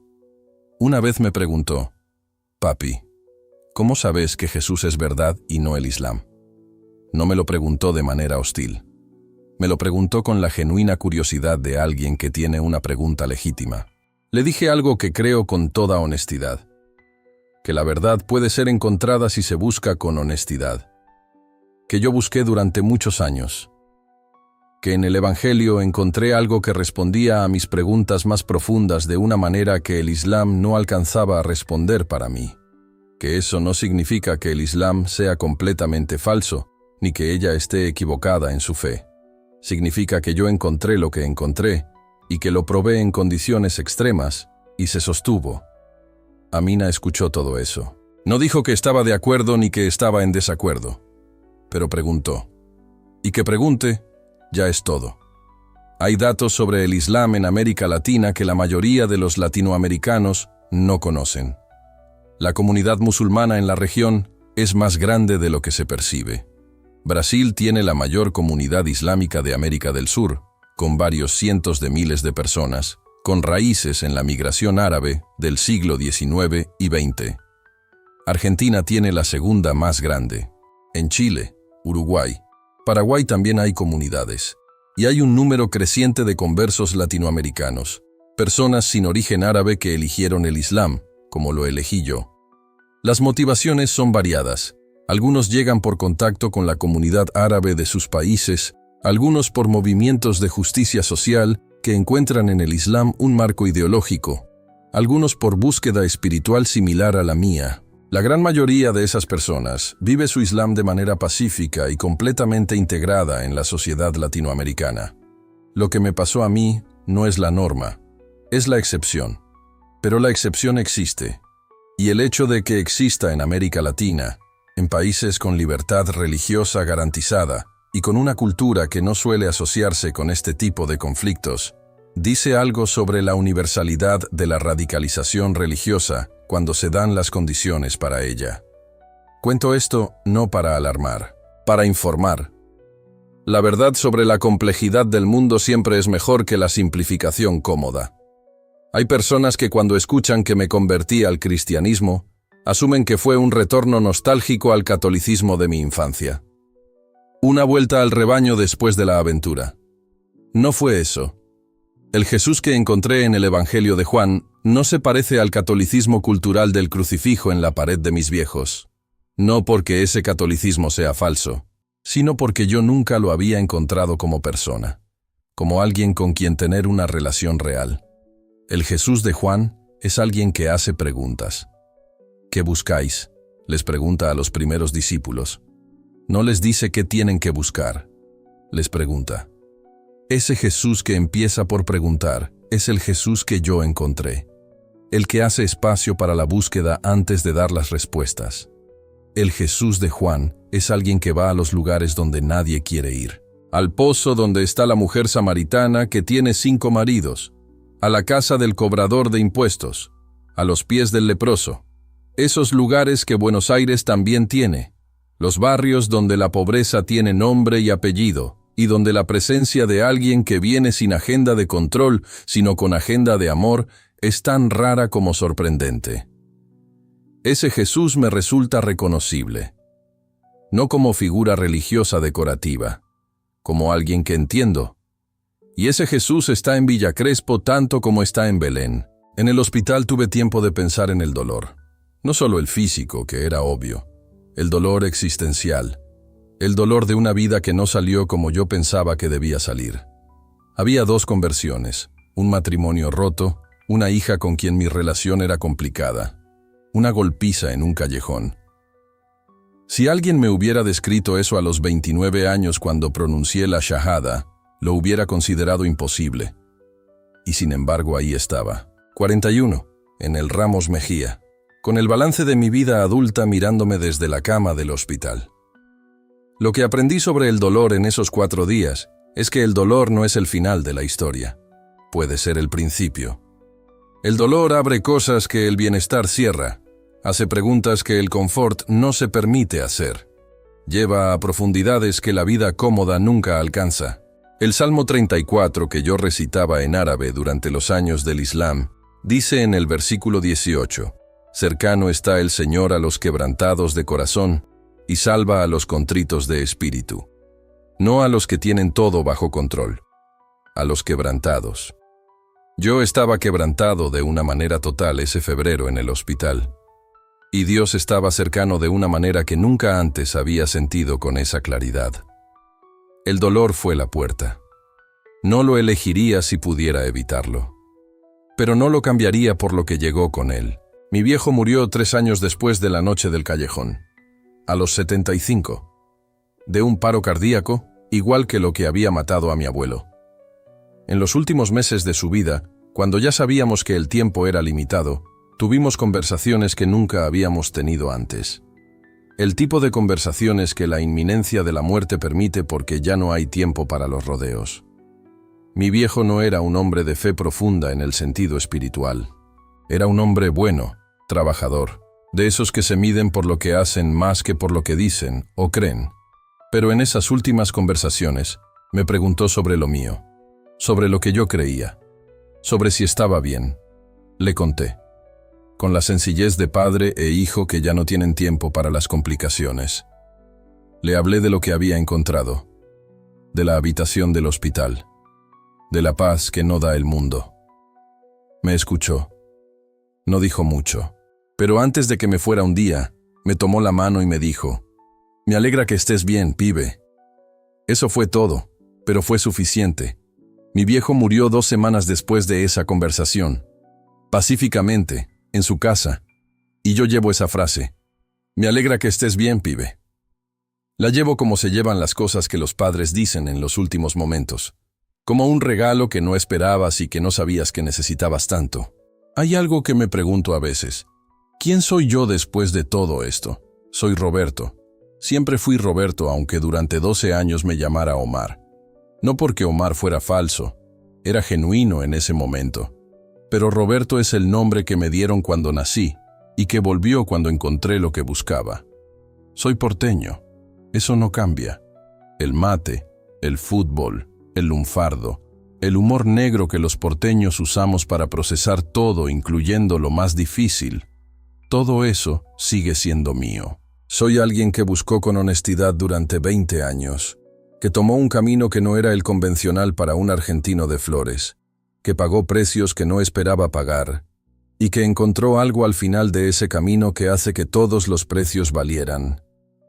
Una vez me preguntó: «Papi, ¿cómo sabes que Jesús es verdad y no el Islam?». No me lo preguntó de manera hostil. Me lo preguntó con la genuina curiosidad de alguien que tiene una pregunta legítima. Le dije algo que creo con toda honestidad: que la verdad puede ser encontrada si se busca con honestidad. Que yo busqué durante muchos años. Que en el Evangelio encontré algo que respondía a mis preguntas más profundas de una manera que el Islam no alcanzaba a responder para mí. Que eso no significa que el Islam sea completamente falso, ni que ella esté equivocada en su fe. Significa que yo encontré lo que encontré, y que lo probé en condiciones extremas, y se sostuvo. Amina escuchó todo eso. No dijo que estaba de acuerdo ni que estaba en desacuerdo, pero preguntó. Y que pregunte, ya es todo. Hay datos sobre el Islam en América Latina que la mayoría de los latinoamericanos no conocen. La comunidad musulmana en la región es más grande de lo que se percibe. Brasil tiene la mayor comunidad islámica de América del Sur, con varios cientos de miles de personas, con raíces en la migración árabe del siglo XIX y XX. Argentina tiene la segunda más grande. En Chile, Uruguay, Paraguay también hay comunidades. Y hay un número creciente de conversos latinoamericanos, personas sin origen árabe que eligieron el Islam, como lo elegí yo. Las motivaciones son variadas. Algunos llegan por contacto con la comunidad árabe de sus países, algunos por movimientos de justicia social que encuentran en el Islam un marco ideológico, algunos por búsqueda espiritual similar a la mía. La gran mayoría de esas personas vive su Islam de manera pacífica y completamente integrada en la sociedad latinoamericana. Lo que me pasó a mí no es la norma, es la excepción. Pero la excepción existe, y el hecho de que exista en América Latina, en países con libertad religiosa garantizada y con una cultura que no suele asociarse con este tipo de conflictos, dice algo sobre la universalidad de la radicalización religiosa cuando se dan las condiciones para ella. Cuento esto no para alarmar, para informar. La verdad sobre la complejidad del mundo siempre es mejor que la simplificación cómoda. Hay personas que cuando escuchan que me convertí al cristianismo, asumen que fue un retorno nostálgico al catolicismo de mi infancia. Una vuelta al rebaño después de la aventura. No fue eso. El Jesús que encontré en el Evangelio de Juan no se parece al catolicismo cultural del crucifijo en la pared de mis viejos. No porque ese catolicismo sea falso, sino porque yo nunca lo había encontrado como persona, como alguien con quien tener una relación real. El Jesús de Juan es alguien que hace preguntas. ¿Qué buscáis?, les pregunta a los primeros discípulos. No les dice qué tienen que buscar, les pregunta. Ese Jesús que empieza por preguntar es el Jesús que yo encontré, el que hace espacio para la búsqueda antes de dar las respuestas. El Jesús de Juan es alguien que va a los lugares donde nadie quiere ir. Al pozo donde está la mujer samaritana que tiene 5 maridos, a la casa del cobrador de impuestos, a los pies del leproso. Esos lugares que Buenos Aires también tiene, los barrios donde la pobreza tiene nombre y apellido, y donde la presencia de alguien que viene sin agenda de control, sino con agenda de amor, es tan rara como sorprendente. Ese Jesús me resulta reconocible, no como figura religiosa decorativa, como alguien que entiendo. Y ese Jesús está en Villa Crespo tanto como está en Belén, En el hospital tuve tiempo de pensar en el dolor. No solo el físico, que era obvio. El dolor existencial. El dolor de una vida que no salió como yo pensaba que debía salir. Había 2 conversiones, un matrimonio roto, una hija con quien mi relación era complicada, una golpiza en un callejón. Si alguien me hubiera descrito eso a los 29 años cuando pronuncié la shahada, lo hubiera considerado imposible. Y sin embargo ahí estaba, 41, en el Ramos Mejía, con el balance de mi vida adulta mirándome desde la cama del hospital. Lo que aprendí sobre el dolor en esos 4 días es que el dolor no es el final de la historia. Puede ser el principio. El dolor abre cosas que el bienestar cierra, hace preguntas que el confort no se permite hacer, lleva a profundidades que la vida cómoda nunca alcanza. El Salmo 34 que yo recitaba en árabe durante los años del Islam, dice en el versículo 18, «Cercano está el Señor a los quebrantados de corazón y salva a los contritos de espíritu». No a los que tienen todo bajo control, a los quebrantados. Yo estaba quebrantado de una manera total ese febrero en el hospital. Y Dios estaba cercano de una manera que nunca antes había sentido con esa claridad. El dolor fue la puerta. No lo elegiría si pudiera evitarlo. Pero no lo cambiaría por lo que llegó con él. Mi viejo murió 3 años después de la noche del callejón, a los 75, de un paro cardíaco, igual que lo que había matado a mi abuelo. En los últimos meses de su vida, cuando ya sabíamos que el tiempo era limitado, tuvimos conversaciones que nunca habíamos tenido antes. El tipo de conversaciones que la inminencia de la muerte permite porque ya no hay tiempo para los rodeos. Mi viejo no era un hombre de fe profunda en el sentido espiritual. Era un hombre bueno, trabajador, de esos que se miden por lo que hacen más que por lo que dicen o creen. Pero en esas últimas conversaciones me preguntó sobre lo mío, sobre lo que yo creía, sobre si estaba bien. Le conté, con la sencillez de padre e hijo que ya no tienen tiempo para las complicaciones. Le hablé de lo que había encontrado, de la habitación del hospital, de la paz que no da el mundo. Me escuchó. No dijo mucho, pero antes de que me fuera un día, me tomó la mano y me dijo, «Me alegra que estés bien, pibe». Eso fue todo, pero fue suficiente. Mi viejo murió 2 semanas después de esa conversación, pacíficamente, en su casa, y yo llevo esa frase, «Me alegra que estés bien, pibe». La llevo como se llevan las cosas que los padres dicen en los últimos momentos, como un regalo que no esperabas y que no sabías que necesitabas tanto. Hay algo que me pregunto a veces, ¿quién soy yo después de todo esto? Soy Roberto. Siempre fui Roberto, aunque durante 12 años me llamara Omar. No porque Omar fuera falso, era genuino en ese momento. Pero Roberto es el nombre que me dieron cuando nací y que volvió cuando encontré lo que buscaba. Soy porteño, eso no cambia. El mate, el fútbol, el lunfardo, el humor negro que los porteños usamos para procesar todo, incluyendo lo más difícil, todo eso sigue siendo mío. Soy alguien que buscó con honestidad durante 20 años, que tomó un camino que no era el convencional para un argentino de flores, que pagó precios que no esperaba pagar, y que encontró algo al final de ese camino que hace que todos los precios valieran.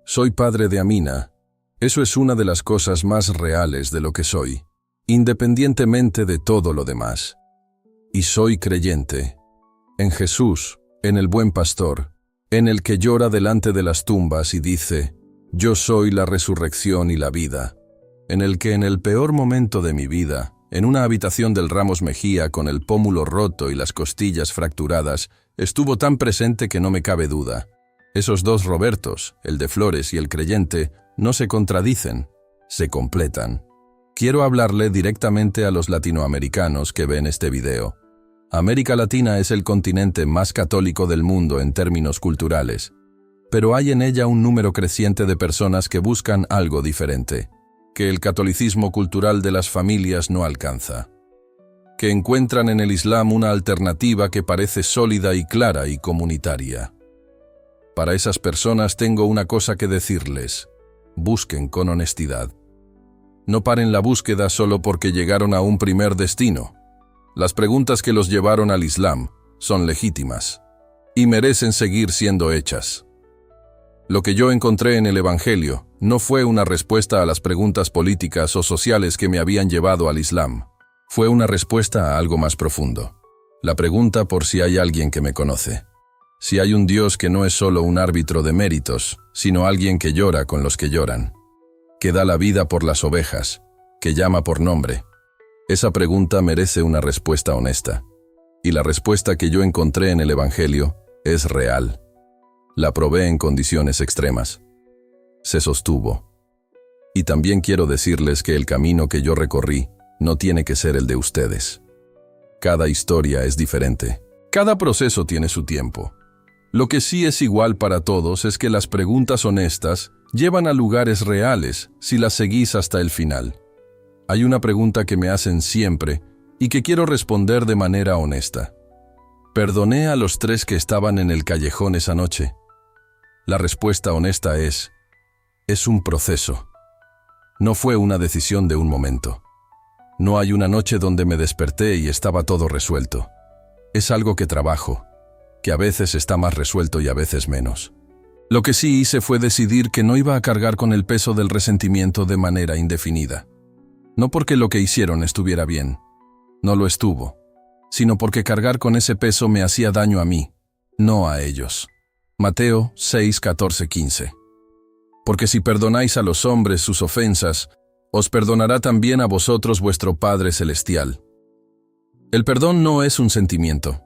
Soy padre de Amina. Eso es una de las cosas más reales de lo que soy, independientemente de todo lo demás. Y soy creyente, en Jesús, en el buen pastor, en el que llora delante de las tumbas y dice, «Yo soy la resurrección y la vida», en el que en el peor momento de mi vida, en una habitación del Ramos Mejía con el pómulo roto y las costillas fracturadas, estuvo tan presente que no me cabe duda. Esos 2 Robertos, el de flores y el creyente, no se contradicen, se completan. Quiero hablarle directamente a los latinoamericanos que ven este video. América Latina es el continente más católico del mundo en términos culturales, pero hay en ella un número creciente de personas que buscan algo diferente, que el catolicismo cultural de las familias no alcanza, que encuentran en el Islam una alternativa que parece sólida y clara y comunitaria. Para esas personas tengo una cosa que decirles: busquen con honestidad. No paren la búsqueda solo porque llegaron a un primer destino. Las preguntas que los llevaron al Islam son legítimas y merecen seguir siendo hechas. Lo que yo encontré en el Evangelio no fue una respuesta a las preguntas políticas o sociales que me habían llevado al Islam. Fue una respuesta a algo más profundo. La pregunta por si hay alguien que me conoce. Si hay un Dios que no es solo un árbitro de méritos, sino alguien que llora con los que lloran, que da la vida por las ovejas, que llama por nombre. Esa pregunta merece una respuesta honesta. Y la respuesta que yo encontré en el Evangelio es real. La probé en condiciones extremas. Se sostuvo. Y también quiero decirles que el camino que yo recorrí no tiene que ser el de ustedes. Cada historia es diferente. Cada proceso tiene su tiempo. Lo que sí es igual para todos es que las preguntas honestas llevan a lugares reales si las seguís hasta el final. Hay una pregunta que me hacen siempre y que quiero responder de manera honesta. ¿Perdoné a los 3 que estaban en el callejón esa noche? La respuesta honesta es un proceso. No fue una decisión de un momento. No hay una noche donde me desperté y estaba todo resuelto. Es algo que trabajo, que a veces está más resuelto y a veces menos. Lo que sí hice fue decidir que no iba a cargar con el peso del resentimiento de manera indefinida. No porque lo que hicieron estuviera bien, no lo estuvo, sino porque cargar con ese peso me hacía daño a mí, no a ellos. Mateo 6, 14, 15. Porque si perdonáis a los hombres sus ofensas, os perdonará también a vosotros vuestro Padre Celestial. El perdón no es un sentimiento,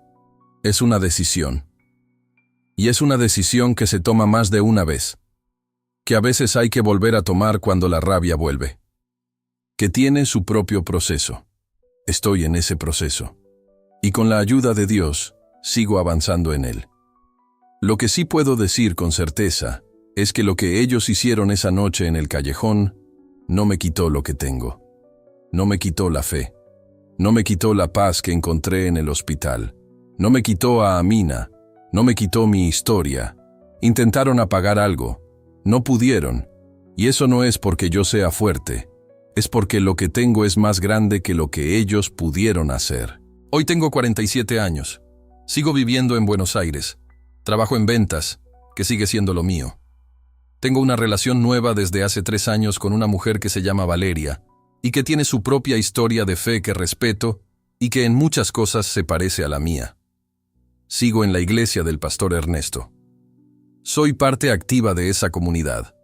es una decisión. Y es una decisión que se toma más de una vez, que a veces hay que volver a tomar cuando la rabia vuelve, que tiene su propio proceso. Estoy en ese proceso, y con la ayuda de Dios, sigo avanzando en él. Lo que sí puedo decir con certeza es que lo que ellos hicieron esa noche en el callejón no me quitó lo que tengo. No me quitó la fe. No me quitó la paz que encontré en el hospital. No me quitó a Amina. No me quitó mi historia. Intentaron apagar algo. No pudieron. Y eso no es porque yo sea fuerte. Es porque lo que tengo es más grande que lo que ellos pudieron hacer. Hoy tengo 47 años. Sigo viviendo en Buenos Aires. Trabajo en ventas, que sigue siendo lo mío. Tengo una relación nueva desde hace 3 años con una mujer que se llama Valeria y que tiene su propia historia de fe que respeto y que en muchas cosas se parece a la mía. Sigo en la iglesia del pastor Ernesto. Soy parte activa de esa comunidad.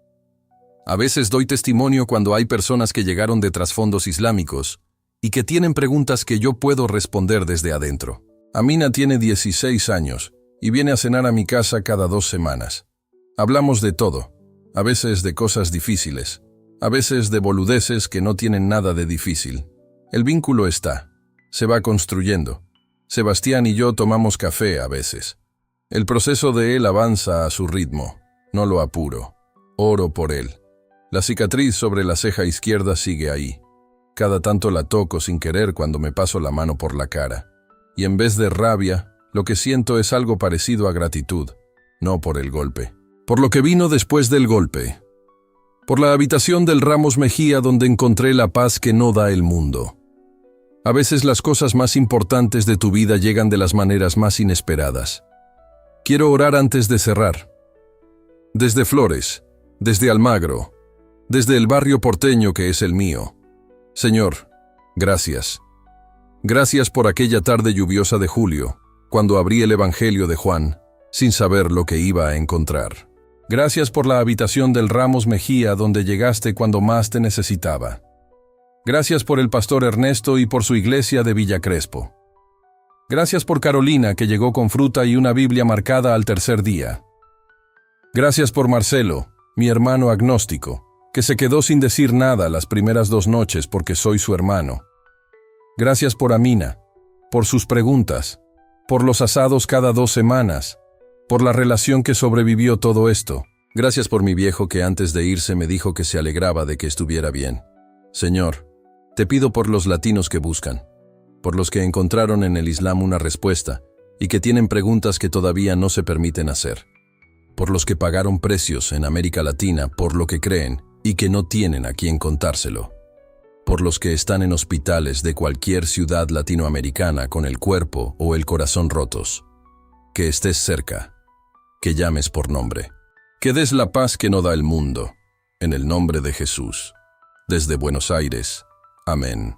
A veces doy testimonio cuando hay personas que llegaron de trasfondos islámicos y que tienen preguntas que yo puedo responder desde adentro. Amina tiene 16 años y viene a cenar a mi casa cada 2 semanas. Hablamos de todo, a veces de cosas difíciles, a veces de boludeces que no tienen nada de difícil. El vínculo está, se va construyendo. Sebastián y yo tomamos café a veces. El proceso de él avanza a su ritmo, no lo apuro. Oro por él. La cicatriz sobre la ceja izquierda sigue ahí. Cada tanto la toco sin querer cuando me paso la mano por la cara. Y en vez de rabia, lo que siento es algo parecido a gratitud, no por el golpe. Por lo que vino después del golpe. Por la habitación del Ramos Mejía donde encontré la paz que no da el mundo. A veces las cosas más importantes de tu vida llegan de las maneras más inesperadas. Quiero orar antes de cerrar. Desde Flores, desde Almagro, desde el barrio porteño que es el mío. Señor, gracias. Gracias por aquella tarde lluviosa de julio, cuando abrí el Evangelio de Juan, sin saber lo que iba a encontrar. Gracias por la habitación del Ramos Mejía donde llegaste cuando más te necesitaba. Gracias por el pastor Ernesto y por su iglesia de Villa Crespo. Gracias por Carolina que llegó con fruta y una Biblia marcada al 3er día. Gracias por Marcelo, mi hermano agnóstico, que se quedó sin decir nada las primeras 2 noches porque soy su hermano. Gracias por Amina, por sus preguntas, por los asados cada 2 semanas, por la relación que sobrevivió todo esto. Gracias por mi viejo que antes de irse me dijo que se alegraba de que estuviera bien. Señor, te pido por los latinos que buscan, por los que encontraron en el Islam una respuesta y que tienen preguntas que todavía no se permiten hacer, por los que pagaron precios en América Latina por lo que creen y que no tienen a quien contárselo, por los que están en hospitales de cualquier ciudad latinoamericana con el cuerpo o el corazón rotos. Que estés cerca, que llames por nombre, que des la paz que no da el mundo, en el nombre de Jesús. Desde Buenos Aires. Amén.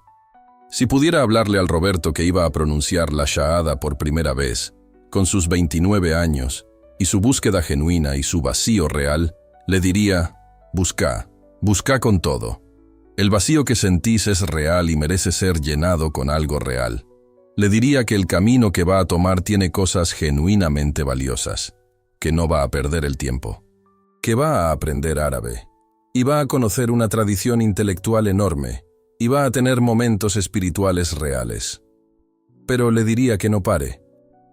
Si pudiera hablarle al Roberto que iba a pronunciar la Shahada por primera vez, con sus 29 años, y su búsqueda genuina y su vacío real, le diría: busca con todo. El vacío que sentís es real y merece ser llenado con algo real. Le diría que el camino que va a tomar tiene cosas genuinamente valiosas, que no va a perder el tiempo, que va a aprender árabe, y va a conocer una tradición intelectual enorme, y va a tener momentos espirituales reales. Pero le diría que no pare,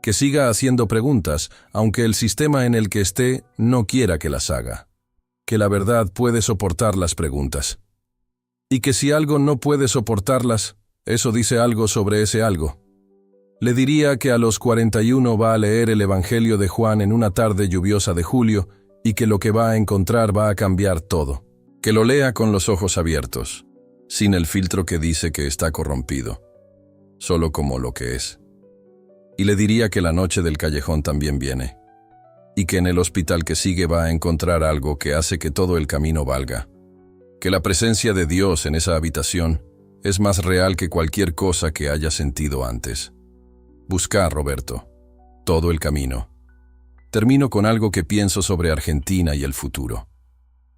que siga haciendo preguntas, aunque el sistema en el que esté no quiera que las haga, que la verdad puede soportar las preguntas, y que si algo no puede soportarlas, eso dice algo sobre ese algo. Le diría que a los 41 va a leer el Evangelio de Juan en una tarde lluviosa de julio y que lo que va a encontrar va a cambiar todo. Que lo lea con los ojos abiertos, sin el filtro que dice que está corrompido, solo como lo que es. Y le diría que la noche del callejón también viene, y que en el hospital que sigue va a encontrar algo que hace que todo el camino valga. Que la presencia de Dios en esa habitación es más real que cualquier cosa que haya sentido antes. Busca, Roberto, todo el camino. Termino con algo que pienso sobre Argentina y el futuro.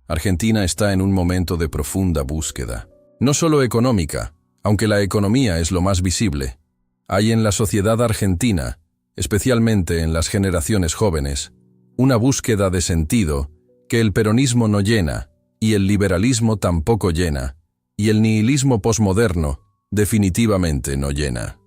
Argentina está en un momento de profunda búsqueda, no solo económica, aunque la economía es lo más visible. Hay en la sociedad argentina, especialmente en las generaciones jóvenes, una búsqueda de sentido que el peronismo no llena, y el liberalismo tampoco llena, y el nihilismo posmoderno definitivamente no llena.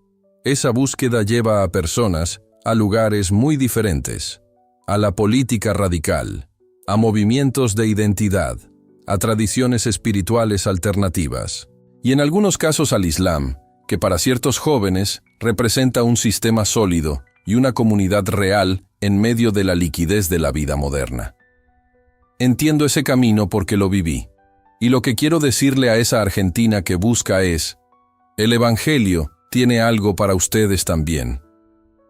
Esa búsqueda lleva a personas a lugares muy diferentes, a la política radical, a movimientos de identidad, a tradiciones espirituales alternativas, y en algunos casos al Islam, que para ciertos jóvenes representa un sistema sólido y una comunidad real en medio de la liquidez de la vida moderna. Entiendo ese camino porque lo viví, y lo que quiero decirle a esa Argentina que busca es: el Evangelio tiene algo para ustedes también,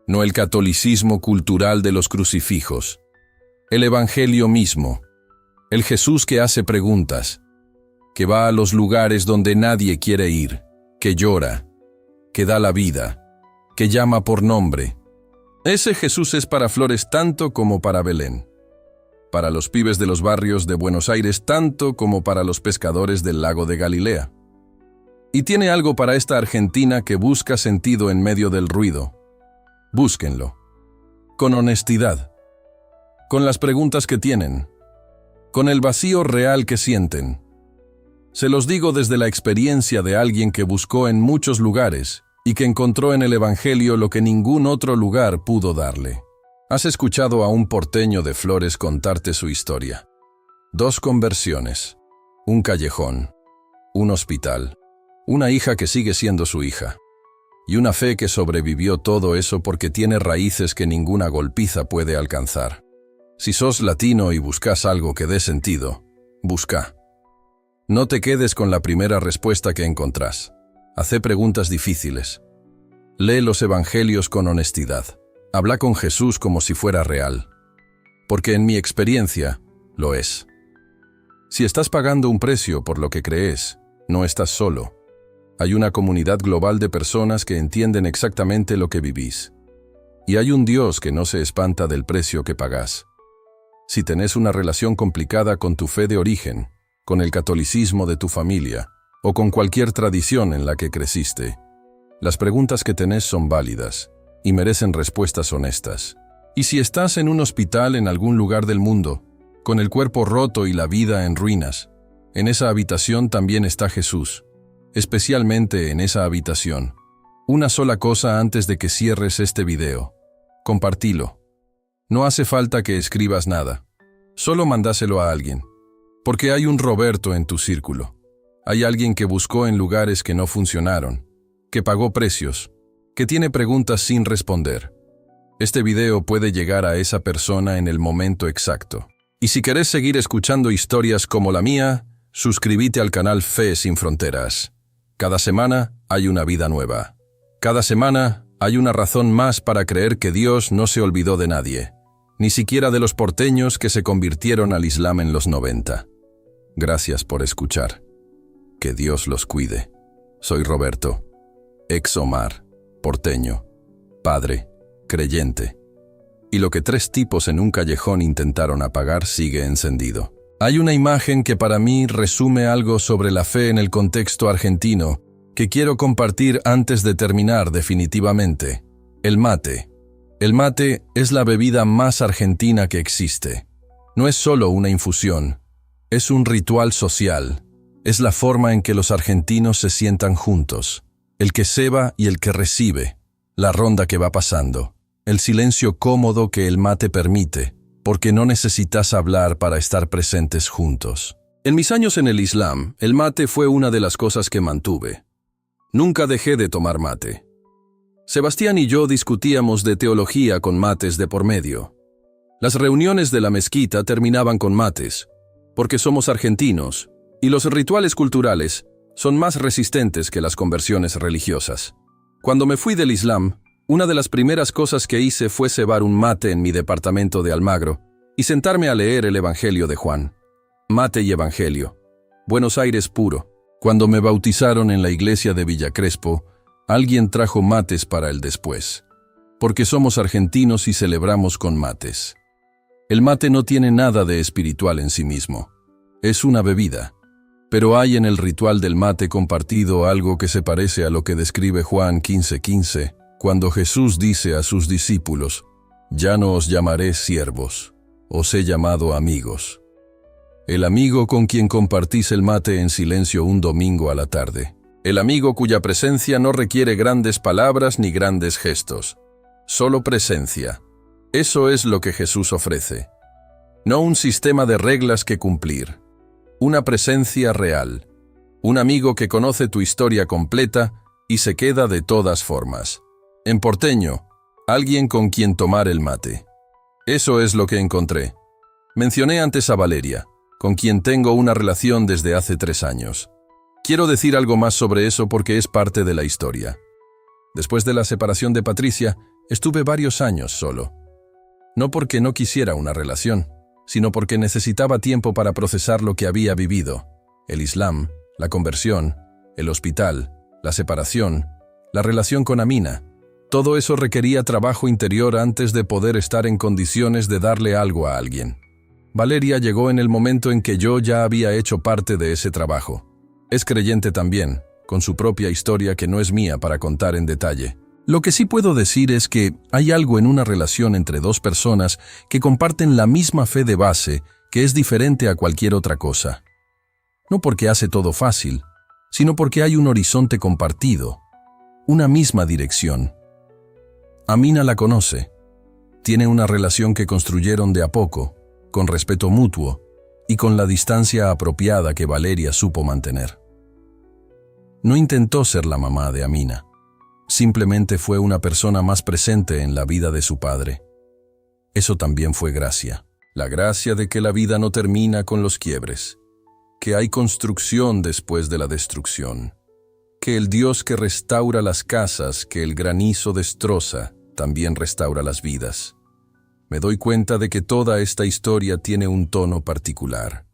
no el catolicismo cultural de los crucifijos, el Evangelio mismo, el Jesús que hace preguntas, que va a los lugares donde nadie quiere ir, que llora, que da la vida, que llama por nombre. Ese Jesús es para Flores tanto como para Belén, para los pibes de los barrios de Buenos Aires tanto como para los pescadores del lago de Galilea. Y tiene algo para esta Argentina que busca sentido en medio del ruido. Búsquenlo, con honestidad, con las preguntas que tienen, con el vacío real que sienten. Se los digo desde la experiencia de alguien que buscó en muchos lugares y que encontró en el Evangelio lo que ningún otro lugar pudo darle. Has escuchado a un porteño de Flores contarte su historia. 2 conversiones, un callejón, un hospital, una hija que sigue siendo su hija, y una fe que sobrevivió todo eso porque tiene raíces que ninguna golpiza puede alcanzar. Si sos latino y buscas algo que dé sentido, busca. No te quedes con la primera respuesta que encontrás. Hacé preguntas difíciles. Lee los evangelios con honestidad. Habla con Jesús como si fuera real. Porque en mi experiencia, lo es. Si estás pagando un precio por lo que crees, no estás solo. Hay una comunidad global de personas que entienden exactamente lo que vivís. Y hay un Dios que no se espanta del precio que pagás. Si tenés una relación complicada con tu fe de origen, con el catolicismo de tu familia, o con cualquier tradición en la que creciste, las preguntas que tenés son válidas y merecen respuestas honestas. Y si estás en un hospital en algún lugar del mundo, con el cuerpo roto y la vida en ruinas, en esa habitación también está Jesús, especialmente en esa habitación. Una sola cosa antes de que cierres este video. Compartilo. No hace falta que escribas nada. Solo mandáselo a alguien. Porque hay un Roberto en tu círculo. Hay alguien que buscó en lugares que no funcionaron, que pagó precios, que tiene preguntas sin responder. Este video puede llegar a esa persona en el momento exacto. Y si querés seguir escuchando historias como la mía, suscríbete al canal Fe Sin Fronteras. Cada semana hay una vida nueva. Cada semana hay una razón más para creer que Dios no se olvidó de nadie, ni siquiera de los porteños que se convirtieron al Islam en los 90. Gracias por escuchar. Que Dios los cuide. Soy Roberto, ex Omar, porteño, padre, creyente. Y lo que 3 tipos en un callejón intentaron apagar sigue encendido. Hay una imagen que para mí resume algo sobre la fe en el contexto argentino que quiero compartir antes de terminar definitivamente. El mate. El mate es la bebida más argentina que existe. No es solo una infusión, es un ritual social. Es la forma en que los argentinos se sientan juntos. El que ceba y el que recibe. La ronda que va pasando. El silencio cómodo que el mate permite, porque no necesitas hablar para estar presentes juntos. En mis años en el Islam, el mate fue una de las cosas que mantuve. Nunca dejé de tomar mate. Sebastián y yo discutíamos de teología con mates de por medio. Las reuniones de la mezquita terminaban con mates, porque somos argentinos, y los rituales culturales son más resistentes que las conversiones religiosas. Cuando me fui del Islam, una de las primeras cosas que hice fue cebar un mate en mi departamento de Almagro y sentarme a leer el Evangelio de Juan. Mate y Evangelio. Buenos Aires puro. Cuando me bautizaron en la iglesia de Villa Crespo, alguien trajo mates para el después. Porque somos argentinos y celebramos con mates. El mate no tiene nada de espiritual en sí mismo. Es una bebida. Pero hay en el ritual del mate compartido algo que se parece a lo que describe Juan 15:15, cuando Jesús dice a sus discípulos: «Ya no os llamaré siervos, os he llamado amigos». El amigo con quien compartís el mate en silencio un domingo a la tarde. El amigo cuya presencia no requiere grandes palabras ni grandes gestos. Solo presencia. Eso es lo que Jesús ofrece. No un sistema de reglas que cumplir. Una presencia real. Un amigo que conoce tu historia completa y se queda de todas formas. En porteño, alguien con quien tomar el mate. Eso es lo que encontré. Mencioné antes a Valeria, con quien tengo una relación desde hace 3 años. Quiero decir algo más sobre eso porque es parte de la historia. Después de la separación de Patricia, estuve varios años solo. No porque no quisiera una relación, sino porque necesitaba tiempo para procesar lo que había vivido. El Islam, la conversión, el hospital, la separación, la relación con Amina. Todo eso requería trabajo interior antes de poder estar en condiciones de darle algo a alguien. Valeria llegó en el momento en que yo ya había hecho parte de ese trabajo. Es creyente también, con su propia historia que no es mía para contar en detalle. Lo que sí puedo decir es que hay algo en una relación entre 2 personas que comparten la misma fe de base que es diferente a cualquier otra cosa. No porque hace todo fácil, sino porque hay un horizonte compartido, una misma dirección. Amina la conoce. Tiene una relación que construyeron de a poco, con respeto mutuo y con la distancia apropiada que Valeria supo mantener. No intentó ser la mamá de Amina. Simplemente fue una persona más presente en la vida de su padre. Eso también fue gracia. La gracia de que la vida no termina con los quiebres, que hay construcción después de la destrucción, que el Dios que restaura las casas que el granizo destroza, también restaura las vidas. Me doy cuenta de que toda esta historia tiene un tono particular.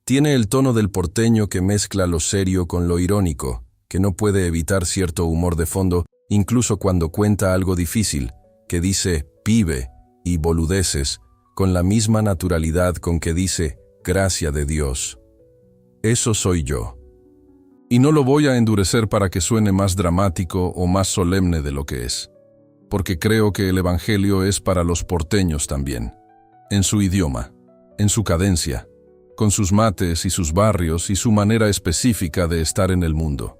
Tiene el tono del porteño que mezcla lo serio con lo irónico, que no puede evitar cierto humor de fondo, incluso cuando cuenta algo difícil, que dice pibe y boludeces, con la misma naturalidad con que dice gracia de Dios. Eso soy yo. Y no lo voy a endurecer para que suene más dramático o más solemne de lo que es, porque creo que el Evangelio es para los porteños también, en su idioma, en su cadencia, con sus mates y sus barrios y su manera específica de estar en el mundo.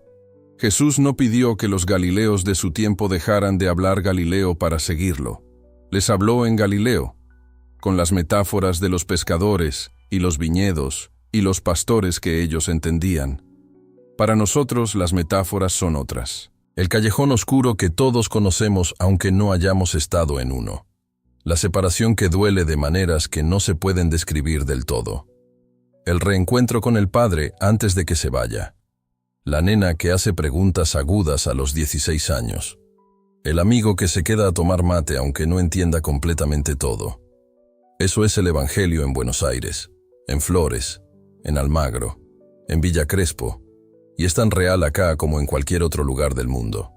Jesús no pidió que los galileos de su tiempo dejaran de hablar galileo para seguirlo. Les habló en Galileo, con las metáforas de los pescadores y los viñedos y los pastores que ellos entendían. Para nosotros las metáforas son otras. El callejón oscuro que todos conocemos aunque no hayamos estado en uno. La separación que duele de maneras que no se pueden describir del todo. El reencuentro con el Padre antes de que se vaya. La nena que hace preguntas agudas a los 16 años. El amigo que se queda a tomar mate aunque no entienda completamente todo. Eso es el Evangelio en Buenos Aires, en Flores, en Almagro, en Villa Crespo, y es tan real acá como en cualquier otro lugar del mundo.